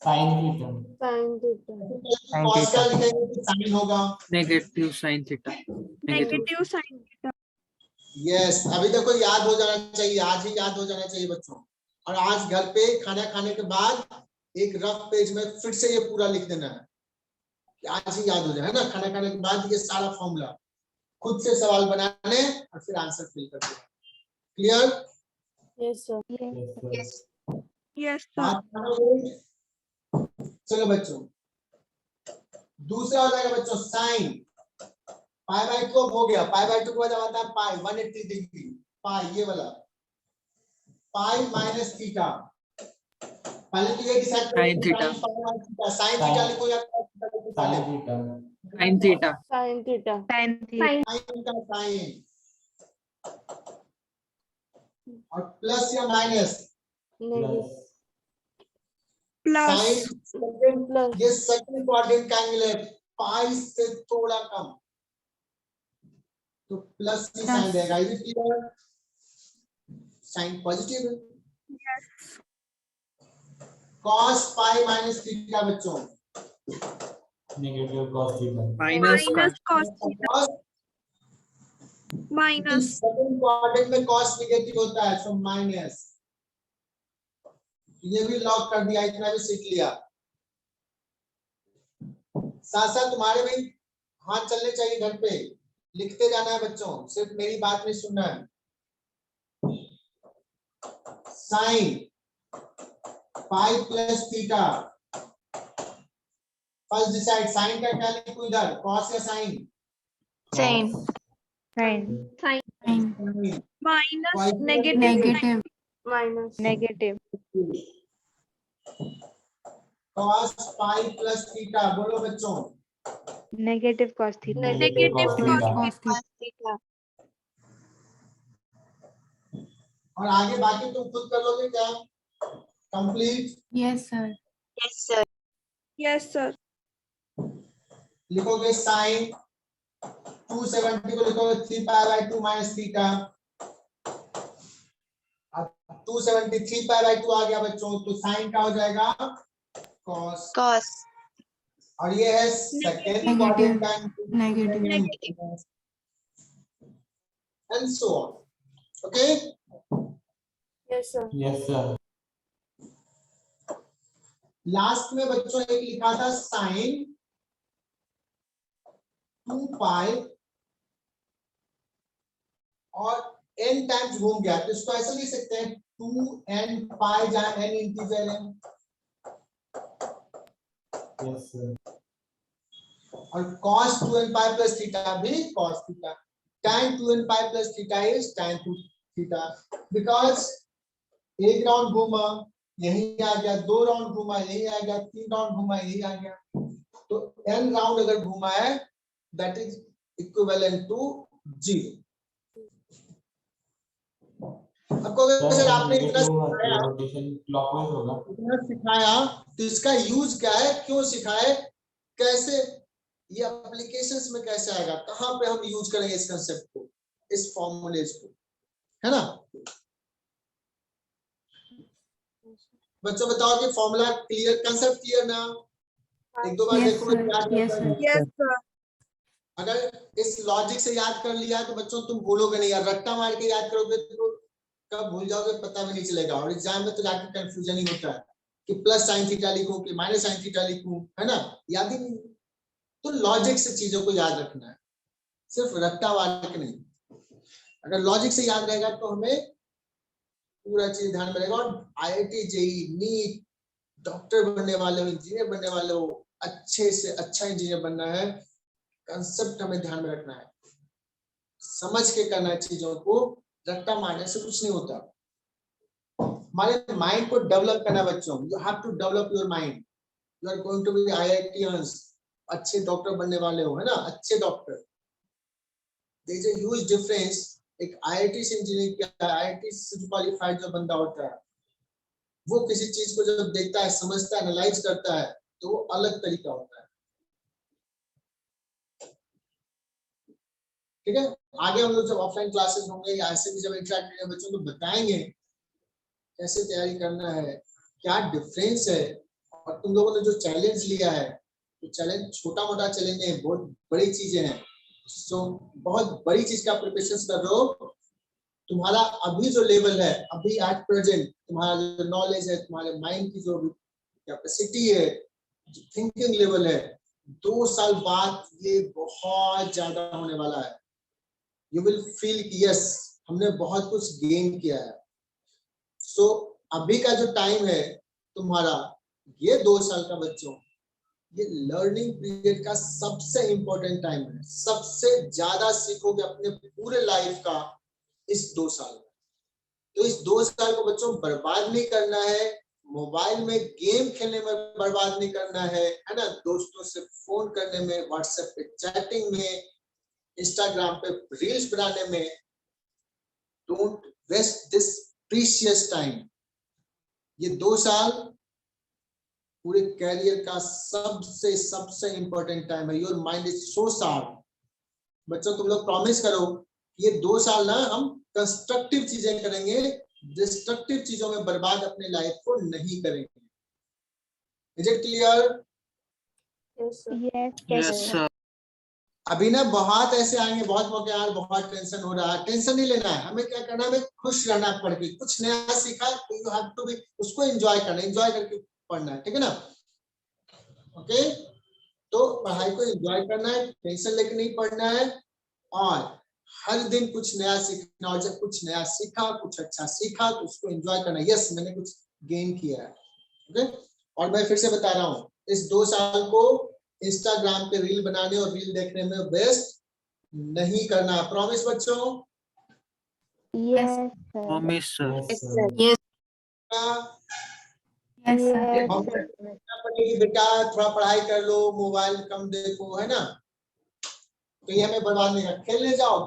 Speaker 8: Sin theta.
Speaker 7: Sin theta.
Speaker 1: cos का लिखेंगे तो साइन होगा।
Speaker 4: negative sin theta, negative.
Speaker 3: Negative sin theta.
Speaker 1: Yes, अभी देखो याद हो जाना चाहिए, आज ही याद हो जाना चाहिए बच्चों। और आज घर पे खाना खाने के बाद एक रफ पेज में फिर से ये पूरा लिख देना है, आज ही याद हो जाए, है ना। खाना खाने के बाद ये सारा फॉर्मूला खुद से सवाल बनाने और फिर आंसर फिल कर देना। Clear?
Speaker 7: Yes, sir.
Speaker 8: Yes, sir.
Speaker 3: Yes, sir.
Speaker 1: चलो बच्चों, दूसरा हो जाएगा बच्चों साइन पाई बाय 2 हो गया। पाई बाय 2 के बाद आता है पाई 180 डिग्री, पाई ये वाला, पाई माइनस थीटा। पहले तो ये decide
Speaker 4: Sin theta.
Speaker 1: Sine theta लिखो या cos थीटा लिखो पहले।
Speaker 8: Sin theta.
Speaker 4: sin theta,
Speaker 7: Sin theta.
Speaker 5: Sine theta,
Speaker 1: sine का साइन, और प्लस या minus
Speaker 7: Negative.
Speaker 3: Plus.
Speaker 1: Sine second,
Speaker 7: Plus.
Speaker 1: ये सेकंड क्वाड्रेंट एंगल है, पाई से थोड़ा कम, तो प्लस की साइन देगा। Is it clear? Sine positive है। cos पाई माइनस थीटा बच्चों,
Speaker 8: Negative cos theta.
Speaker 4: minus
Speaker 3: Minus
Speaker 4: cos,
Speaker 3: cos theta.
Speaker 1: cos
Speaker 3: Minus.
Speaker 1: Second quadrant में cos नेगेटिव होता है, सो माइनस। ये भी लॉक कर दिया, इतना भी सीख लिया। साथ साथ तुम्हारे भी हाथ चलने चाहिए, घर पे लिखते जाना है बच्चों, सिर्फ मेरी बात नहीं सुनना है। Sine pi plus theta, first decide sign का क्या लिखूं इधर, कॉस या sine?
Speaker 5: Sine, sine,
Speaker 3: Minus. Negative.
Speaker 7: Minus.
Speaker 5: Negative,
Speaker 1: cos pi plus theta, बोलो बच्चों।
Speaker 5: Negative cos theta,
Speaker 3: Negative cos
Speaker 7: theta.
Speaker 1: और आगे बाकी तुम खुद कर लोगे क्या? Complete
Speaker 5: yes sir,
Speaker 3: Yes, sir.
Speaker 1: लिखोगे साइन 270 को लिखोगे 3 पाई बाय 2 माइनस थीटा। अब 273 पाई बाय 2 आ गया बच्चों, तो साइन का हो जाएगा कॉस।
Speaker 5: cos,
Speaker 1: और ये है second quadrant time
Speaker 3: Negative.
Speaker 1: And so on. Okay,
Speaker 7: Yes, sir.
Speaker 8: Yes, sir.
Speaker 1: Last में बच्चों एक लिखा था साइन 2 पाई और n टाइम्स घूम गया, तो इसको ऐसे लिख सकते हैं 2n पाई, जहां n इंटीजर है,
Speaker 8: Yes, sir.
Speaker 1: और cos 2n पाई प्लस थीटा भी cos theta, tan 2n pi plus theta is tan theta, because एक राउंड घूमा यही आ गया, 2 राउंड घूमा यही आ गया, 3 राउंड घूमा यही आ गया, तो n राउंड अगर घूमा है दैट इज इक्विवेलेंट टू 0। आपको अगर आपने इतना सिखाया,
Speaker 8: रोटेशन क्लॉकवाइज होगा।
Speaker 1: तो इसका यूज क्या है, क्यों सिखाए, कैसे ये एप्लीकेशंस में कैसे आएगा, कहां पे हम यूज करेंगे इस कंसेप्ट को, इस फॉर्मूलेज को, है ना। बच्चों बताओ कि फॉर्मूला क्लियर, कंसेप्ट क्लियर ना, एक दो बार देखो याद
Speaker 3: Yes, sir.
Speaker 1: अगर इस लॉजिक से याद कर लिया तो बच्चों तुम भूलोगे नहीं, यार रट्टा मार के याद करोगे तो कब भूल जाओगे पता भी नहीं चलेगा, और एग्जाम में तो जाकर कंफ्यूजन ही होता है कि प्लस साइन थीटा लिखूं कि माइनस साइन थीटा लिखूं, है ना, याद ही नहीं। तो लॉजिक से चीजों को याद रखना है, सिर्फ रट्टा मार के नहीं। अगर लॉजिक से याद रहेगा तो हमें पूरा चीज ध्यान में रहेगा। और IIT जेईई नीट, डॉक्टर बनने वाले हो, इंजीनियर बनने वाले हो, अच्छे से अच्छा इंजीनियर बनना है, कंसेप्ट हमें ध्यान में रखना है, समझ के करना है चीजों को, रट्टा मारने से कुछ नहीं होता। हमारे माइंड को डेवलप करना बच्चों, you have to develop your mind, you are going to be IITians, अच्छे डॉक्टर बनने वाले हो, है ना, अच्छे doctor. There is a huge difference, एक IIT से इंजीनियर किया, IIT से क्वालिफाइड जो बंदा होता है वो किसी चीज को जब देखता है, समझता है, एनालाइज करता है तो वो अलग तरीका होता है। ठीक है, आगे हम लोग जब ऑफलाइन क्लासेस होंगे या ऐसे भी जब इंटरेक्ट करेंगे बच्चों को बताएंगे कैसे तैयारी करना है, क्या डिफरेंस है। और तुम लोगों ने जो चैलेंज लिया है, तो चैलेंज छोटा मोटा चैलेंज नहीं, बहुत बड़ी चीजें हैं। सो बहुत बड़ी चीज का प्रिपरेशन कर रहे हो। तुम्हारा अभी जो लेवल है, अभी एट प्रेजेंट तुम्हारा जो नॉलेज है, तुम्हारे माइंड की जो कैपेसिटी है, जो थिंकिंग लेवल है, 2 साल बाद ये बहुत ज्यादा होने वाला है। यू विल फील कि यस हमने बहुत कुछ गेन किया है। सो अभी का जो टाइम है तुम्हारा, ये 2 साल का बच्चों, ये लर्निंग पीरियड का सबसे इंपॉर्टेंट टाइम है। सबसे ज्यादा सीखोगे अपने पूरे लाइफ का इस 2 साल में। तो इस 2 साल को बच्चों बर्बाद नहीं करना है, मोबाइल में गेम खेलने में बर्बाद नहीं करना है ना, दोस्तों से फोन करने में, व्हाट्सएप पे चैटिंग में, इंस्टाग्राम पे रील्स बनाने में। Don't waste this precious time. ये 2 साल पूरे कैरियर का सबसे इंपॉर्टेंट टाइम है। Your mind is so sharp. बच्चों तुम लोग प्रॉमिस करो ये 2 साल ना हम कंस्ट्रक्टिव चीजें करेंगे, डिस्ट्रक्टिव चीजों में बर्बाद अपने लाइफ को नहीं करेंगे। Is it clear?
Speaker 7: Yes, sir.
Speaker 4: Yes, sir.
Speaker 1: अभी ना बहुत ऐसे आएंगे, बहुत मौके यार, बहुत टेंशन हो रहा है। टेंशन नहीं लेना है, हमें क्या करना है, हमें खुश रहना है पढ़ के। कुछ नया सीखा तो यू हैव टू बी, उसको एंजॉय करना, एंजॉय करके पढ़ना है, ठीक है ना। ओके, तो पढ़ाई को एंजॉय करना है, टेंशन लेके नहीं पढ़ना है, और हर दिन कुछ नया सीखना। और जब कुछ नया सीखा, कुछ अच्छा सीखा, तो उसको एंजॉय करना। यस मैंने कुछ गेन किया है। ओके, और मैं फिर से बता रहा हूँ, इस 2 साल को इंस्टाग्राम पे रील बनाने और रील देखने में वेस्ट नहीं करना। प्रॉमिस बच्चों?
Speaker 5: Yes, sir.
Speaker 4: Promise, sir.
Speaker 8: Yes, sir.
Speaker 5: Yes,
Speaker 1: हम
Speaker 5: sir.
Speaker 1: पढ़ेगी बेटा, थोड़ा पढ़ाई कर लो, मोबाइल कम देखो, है ना। तो ये हमें बर्बाद नहीं करना। खेलने जाओ,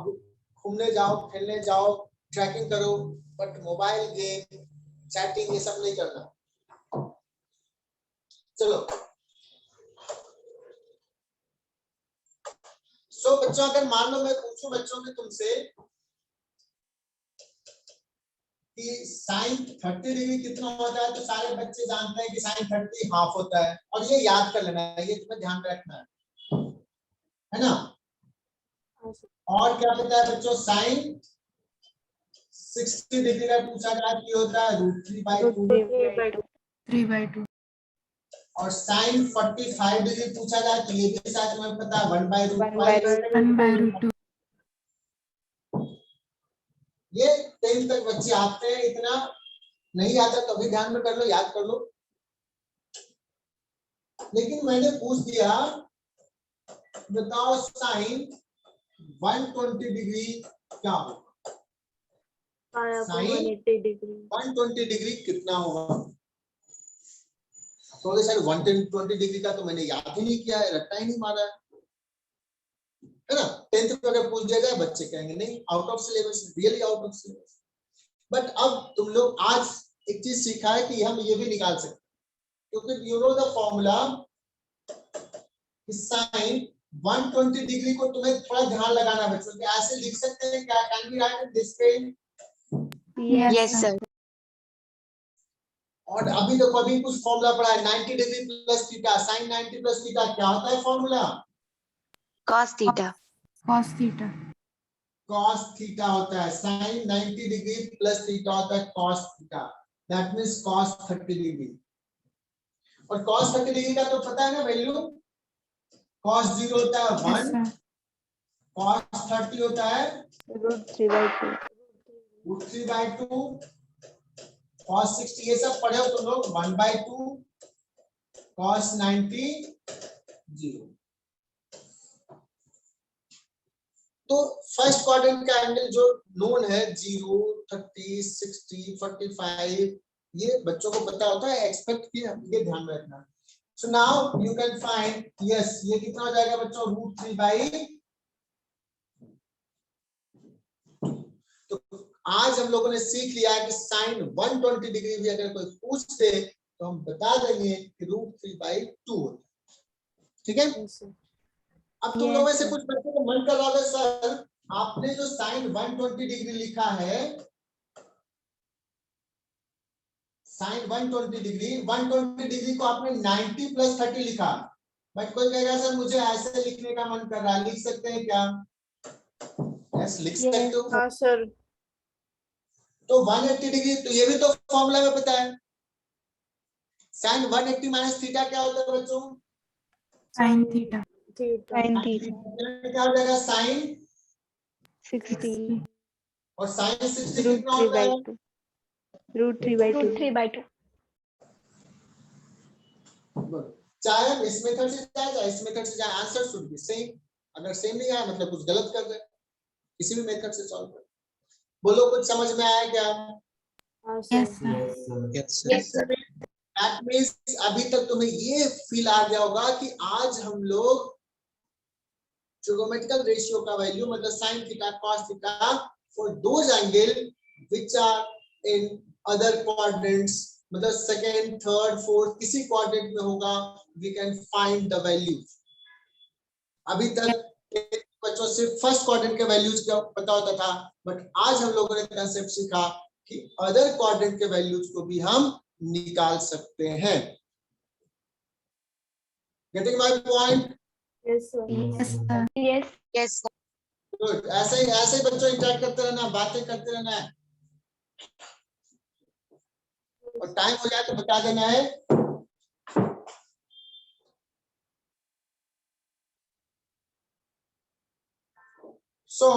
Speaker 1: घूमने जाओ, खेलने जाओ, ट्रैकिंग करो, बट मोबाइल गेम, चैटिंग ये सब नहीं करना। चलो सो बच्चों, अगर मान लो मैं पूछूं बच्चों में तुमसे कि साइन 30 डिग्री कितना होता है, तो सारे बच्चे जानते हैं कि साइन 30 हाफ होता है, और ये याद कर लेना है, ये तुम्हें ध्यान में रखना है ना। और क्या पता है बच्चों, साइन 60 डिग्री का पूछा जाए कि होता है √3/2,
Speaker 3: 3/2
Speaker 1: और साइन 45 डिग्री पूछा जाए तो ये भी शायद तुम्हें पता है 1/√5।
Speaker 3: 1/√2
Speaker 1: ये 10 तक बच्चे आते हैं, इतना नहीं आता तो अभी ध्यान में कर लो, याद कर लो। लेकिन मैंने पूछ दिया, बताओ साइन 120 डिग्री क्या होगा, साइन 120 डिग्री कितना होगा। तो सर 120 डिग्री का तो मैंने याद ही नहीं किया है, रट्टा ही नहीं मारा है ना। 10th में अगर पूछ दिया जाए बच्चे कहेंगे नहीं, out of syllabus, really out of syllabus. But अब तुम लोग आज एक चीज सीखा है कि हम ये भी निकाल सकते हैं, क्योंकि you know the formula, sine 120 degree को तुम्हें थोड़ा ध्यान लगाना बच्चों, कि ऐसे लिख सकते हैं क्या, can be right in this way.
Speaker 3: Yes, sir.
Speaker 1: और अभी तो कभी कुछ फॉर्मूला पढ़ा है, 90 degree plus theta, sine 90 plus theta क्या होता है formula,
Speaker 3: Cos theta.
Speaker 1: cos theta होता है, साइन 90 डिग्री प्लस थीटा होता है cos theta, that means cos 30 degree. और cos 30 डिग्री का तो पता है ना वैल्यू, cos 0 होता है 1, cos 30 होता है
Speaker 5: √3/2
Speaker 1: √3/2, cos 60 ये सब पढ़े हो तुम लोग, 1/2, cos 90 0। तो फर्स्ट क्वाड्रेंट का एंगल जो नोन है 0, 30, 60, 45, ये बच्चों को पता होता है, एक्सपेक्ट किया, ये ध्यान में रखना। So now you can find, yes ये कितना हो जाएगा बच्चों, √3/2। तो आज हम लोगों ने सीख लिया है कि साइन 120 डिग्री भी अगर कोई पूछ दे तो हम बता देंगे कि √3/2 होता है, ठीक है। अब तुम लोगों में से कुछ बच्चों को मन कर रहा होगा, सर आपने जो साइन 120 डिग्री लिखा है, साइन 120 डिग्री को आपने 90 प्लस 30 लिखा, बट कोई कहेगा सर मुझे ऐसे लिखने का मन कर रहा है, लिख सकते हैं क्या, यस लिख सकते हो।
Speaker 7: हाँ सर।
Speaker 1: तो 180 डिग्री, तो ये भी तो फॉर्मूला में पता है, साइन 180 माइनस थीटा क्या होता है बच्चों,
Speaker 3: Sin theta.
Speaker 5: sin theta
Speaker 1: क्या हो जाएगा, साइन
Speaker 5: 60
Speaker 1: और साइन 60 कितना होता है,
Speaker 5: √3/2
Speaker 1: चाहे हम इस मेथड से जाए चाहे इस मेथड से जाए, आंसर शुड बी सेम। अगर सेम नहीं आया मतलब कुछ गलत कर दे, किसी भी मेथड से सॉल्व कर। बोलो कुछ समझ में आया क्या,
Speaker 3: Yes, sir.
Speaker 8: Yes, sir.
Speaker 1: That means अभी तक तुम्हें ये फील आ गया होगा कि आज हम लोग ट्रिगोनोमेट्रिकल रेशियो का वैल्यू मतलब sin theta cos theta for those angle which are in other quadrants, मतलब सेकंड, थर्ड, फोर्थ किसी क्वाड्रेंट में होगा, we can find the value. अभी तक बच्चों सिर्फ फर्स्ट क्वाड्रेंट के वैल्यूज का पता होता था, बट आज हम लोगों ने कंसेप्ट सीखा कि अदर क्वाड्रेंट के वैल्यूज को भी हम निकाल सकते हैं। Getting my point,
Speaker 7: Yes, sir.
Speaker 3: Yes, sir.
Speaker 5: yes
Speaker 1: good. ऐसे ही बच्चों इंटरेक्ट करते रहना, बातें करते रहना है, और टाइम हो जाए तो बता देना है। सो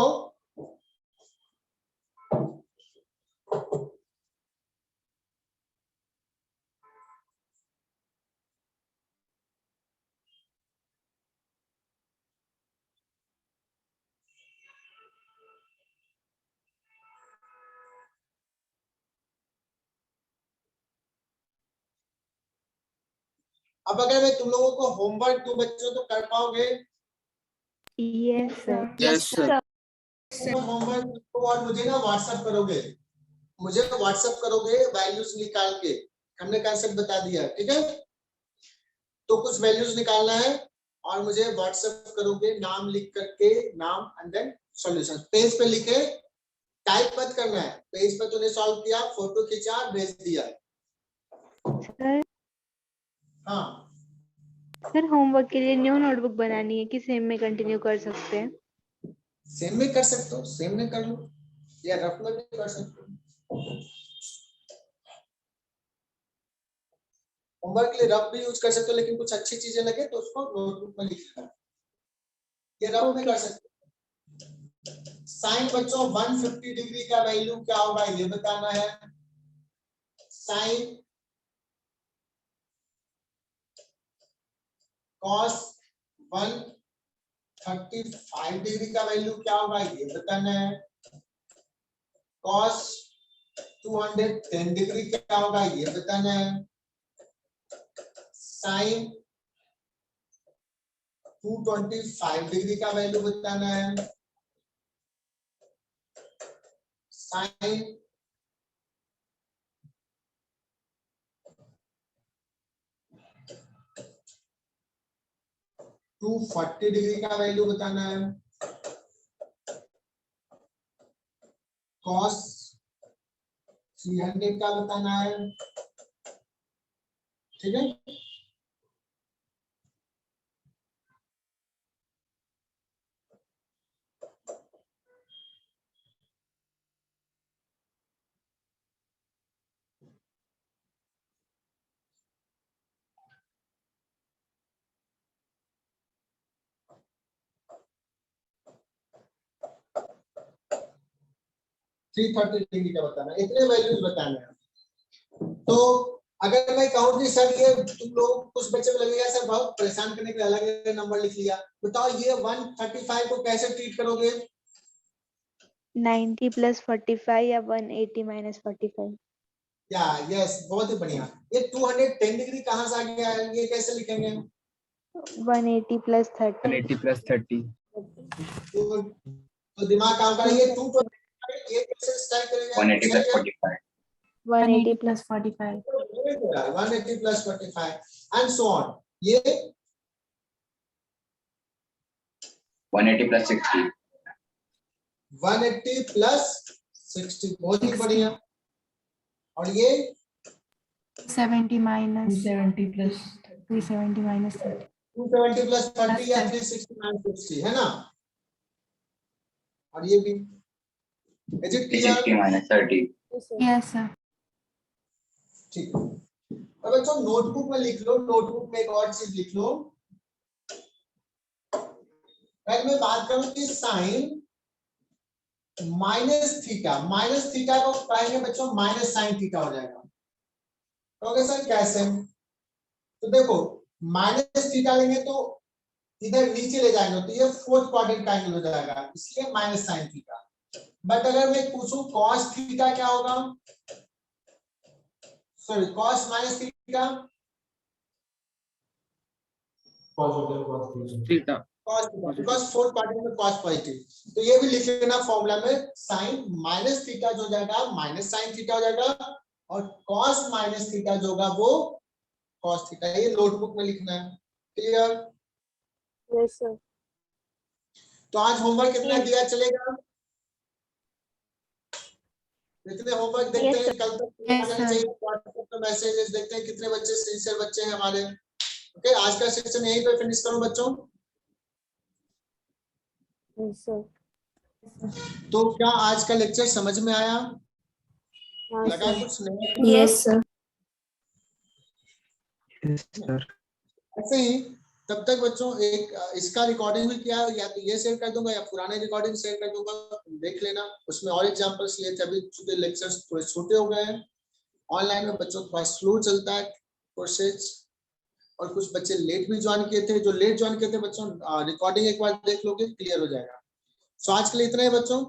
Speaker 1: अब अगर मैं तुम लोगों को होमवर्क दूं बच्चों तो कर पाओगे,
Speaker 5: yes sir
Speaker 4: Yes, sir.
Speaker 1: Homework और मुझे ना व्हाट्सएप करोगे, वैल्यूज निकाल के, हमने कंसेप्ट बता दिया है, ठीक है। तो कुछ वैल्यूज निकालना है और मुझे व्हाट्सएप करोगे, नाम लिख करके, नाम एंड देन सॉल्यूशन, पेज पे लिखे टाइप मत करना है, पेज पर तूने सॉल्व किया, फोटो खींचा, भेज दिया।
Speaker 5: सर
Speaker 1: हाँ
Speaker 5: सर होमवर्क के लिए न्यू नोटबुक बनानी है कि सेम में कंटिन्यू कर सकते हैं?
Speaker 1: सेम में कर सकते हो, सेम में कर लो या रफ में भी कर सकते हो। होमवर्क के लिए रफ भी यूज कर सकते हो, लेकिन कुछ अच्छी चीजें लगे तो उसको नोटबुक में लिख लेना। ये रफ में कर सकते हो। साइन बच्चों 150 डिग्री का वैल्यू क्या होगा ये बताना है। साइन कॉस 135 डिग्री का वैल्यू क्या होगा ये बताना है। कॉस 210 डिग्री क्या होगा ये बताना है। साइन 225 डिग्री का वैल्यू बताना है। साइन 240 डिग्री का वैल्यू बताना है। कॉस 300 का बताना है। ठीक है, थ्री 30 डिग्री का बताना है। इतने वैल्यूज बताने हैं। तो अगर मैं कहूँ कि सर ये तुम लोग कुछ बच्चे को लगेगा सर बहुत परेशान करने के लिए अलग नंबर लिख लिया, बताओ ये 135 को कैसे ट्रीट करोगे?
Speaker 5: 90 + 45 या 180 - 45?
Speaker 1: या यस, बहुत ही बढ़िया। ये 210 डिग्री कहाँ से आ गया है, ये कैसे लिखेंगे?
Speaker 5: 180 + 30।
Speaker 4: 180 + 30.
Speaker 1: तो दिमाग काम करेंगे। 225 ये कैसे स्टार्ट करेंगे?
Speaker 9: 180 + 45.
Speaker 5: 180 + 45।
Speaker 1: 180 + 45 and so on. ये
Speaker 9: 180 + 60.
Speaker 1: 180 + 60 बहुत ही बढ़िया। और ये
Speaker 3: 270 -
Speaker 10: 270 +
Speaker 3: 370 - 30.
Speaker 1: 270 + 30 या 360 - 60 है ना। और ये भी is it clear?
Speaker 9: 360 - 30.
Speaker 3: Yes, sir.
Speaker 1: ठीक है। अब बच्चों नोटबुक में लिख लो, नोटबुक में एक और चीज लिख लो। अगर मैं बात करूं कि साइन माइनस थीटा को पाएंगे बच्चों माइनस साइन थीटा हो जाएगा। तो सर कैसे? तो देखो माइनस थीटा लेंगे तो इधर नीचे ले जाएंगे तो ये फोर्थ क्वाड्रेंट का एंगल हो जाएगा, इसलिए माइनस साइन थीटा। बट अगर मैं पूछूं कॉस थीटा क्या होगा, sorry cos minus theta,
Speaker 4: theta.
Speaker 1: Because fourth quadrant में कॉस पॉजिटिव। तो ये भी लिख लेना फॉर्मूला में, साइन माइनस थीटा जो हो जाएगा माइनस साइन थीटा हो जाएगा, और कॉस माइनस थीटा जो होगा वो कॉस थीटा। ये नोटबुक में लिखना है। क्लियर?
Speaker 7: Yes sir.
Speaker 1: तो आज होमवर्क कितना दिया चलेगा? इतने होमवर्क देखते हैं कल तक
Speaker 3: Yes,
Speaker 1: आ जाना
Speaker 3: sir.
Speaker 1: चाहिए। व्हाट्सएप पे मैसेजेस देखते हैं कितने बच्चे सिंसियर बच्चे हैं हमारे। ओके, आज का सेक्शन यहीं पे फिनिश करो बच्चों।
Speaker 7: Yes sir.
Speaker 1: तो क्या आज का लेक्चर समझ में आया?
Speaker 7: हाँ
Speaker 1: लगा
Speaker 7: सर।
Speaker 1: कुछ नया?
Speaker 7: Yes sir.
Speaker 1: ऐसे ही तब तक बच्चों एक इसका रिकॉर्डिंग भी किया, या तो ये शेयर कर दूंगा या पुराने रिकॉर्डिंग शेयर कर दूंगा, देख लेना। उसमें और एग्जांपल्स लिए थे, अभी चूंकि लेक्चर्स थोड़े छोटे हो गए हैं, ऑनलाइन में बच्चों थोड़ा स्लो चलता है कोर्सेज, और कुछ बच्चे लेट भी ज्वाइन किए थे। जो लेट ज्वाइन किए थे बच्चों रिकॉर्डिंग एक बार देख लोगे क्लियर हो जाएगा। सो आज के लिए इतना ही बच्चों,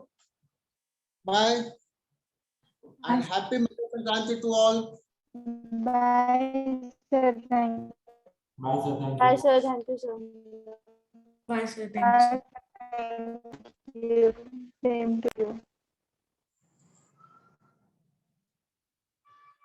Speaker 1: bye and happy Makar Sankranti to all.
Speaker 5: Bye, sir. Thank
Speaker 7: bye sir, thank you sir.
Speaker 2: Bye, sir. Thank you, sir.
Speaker 5: you. Thank you. Same to you.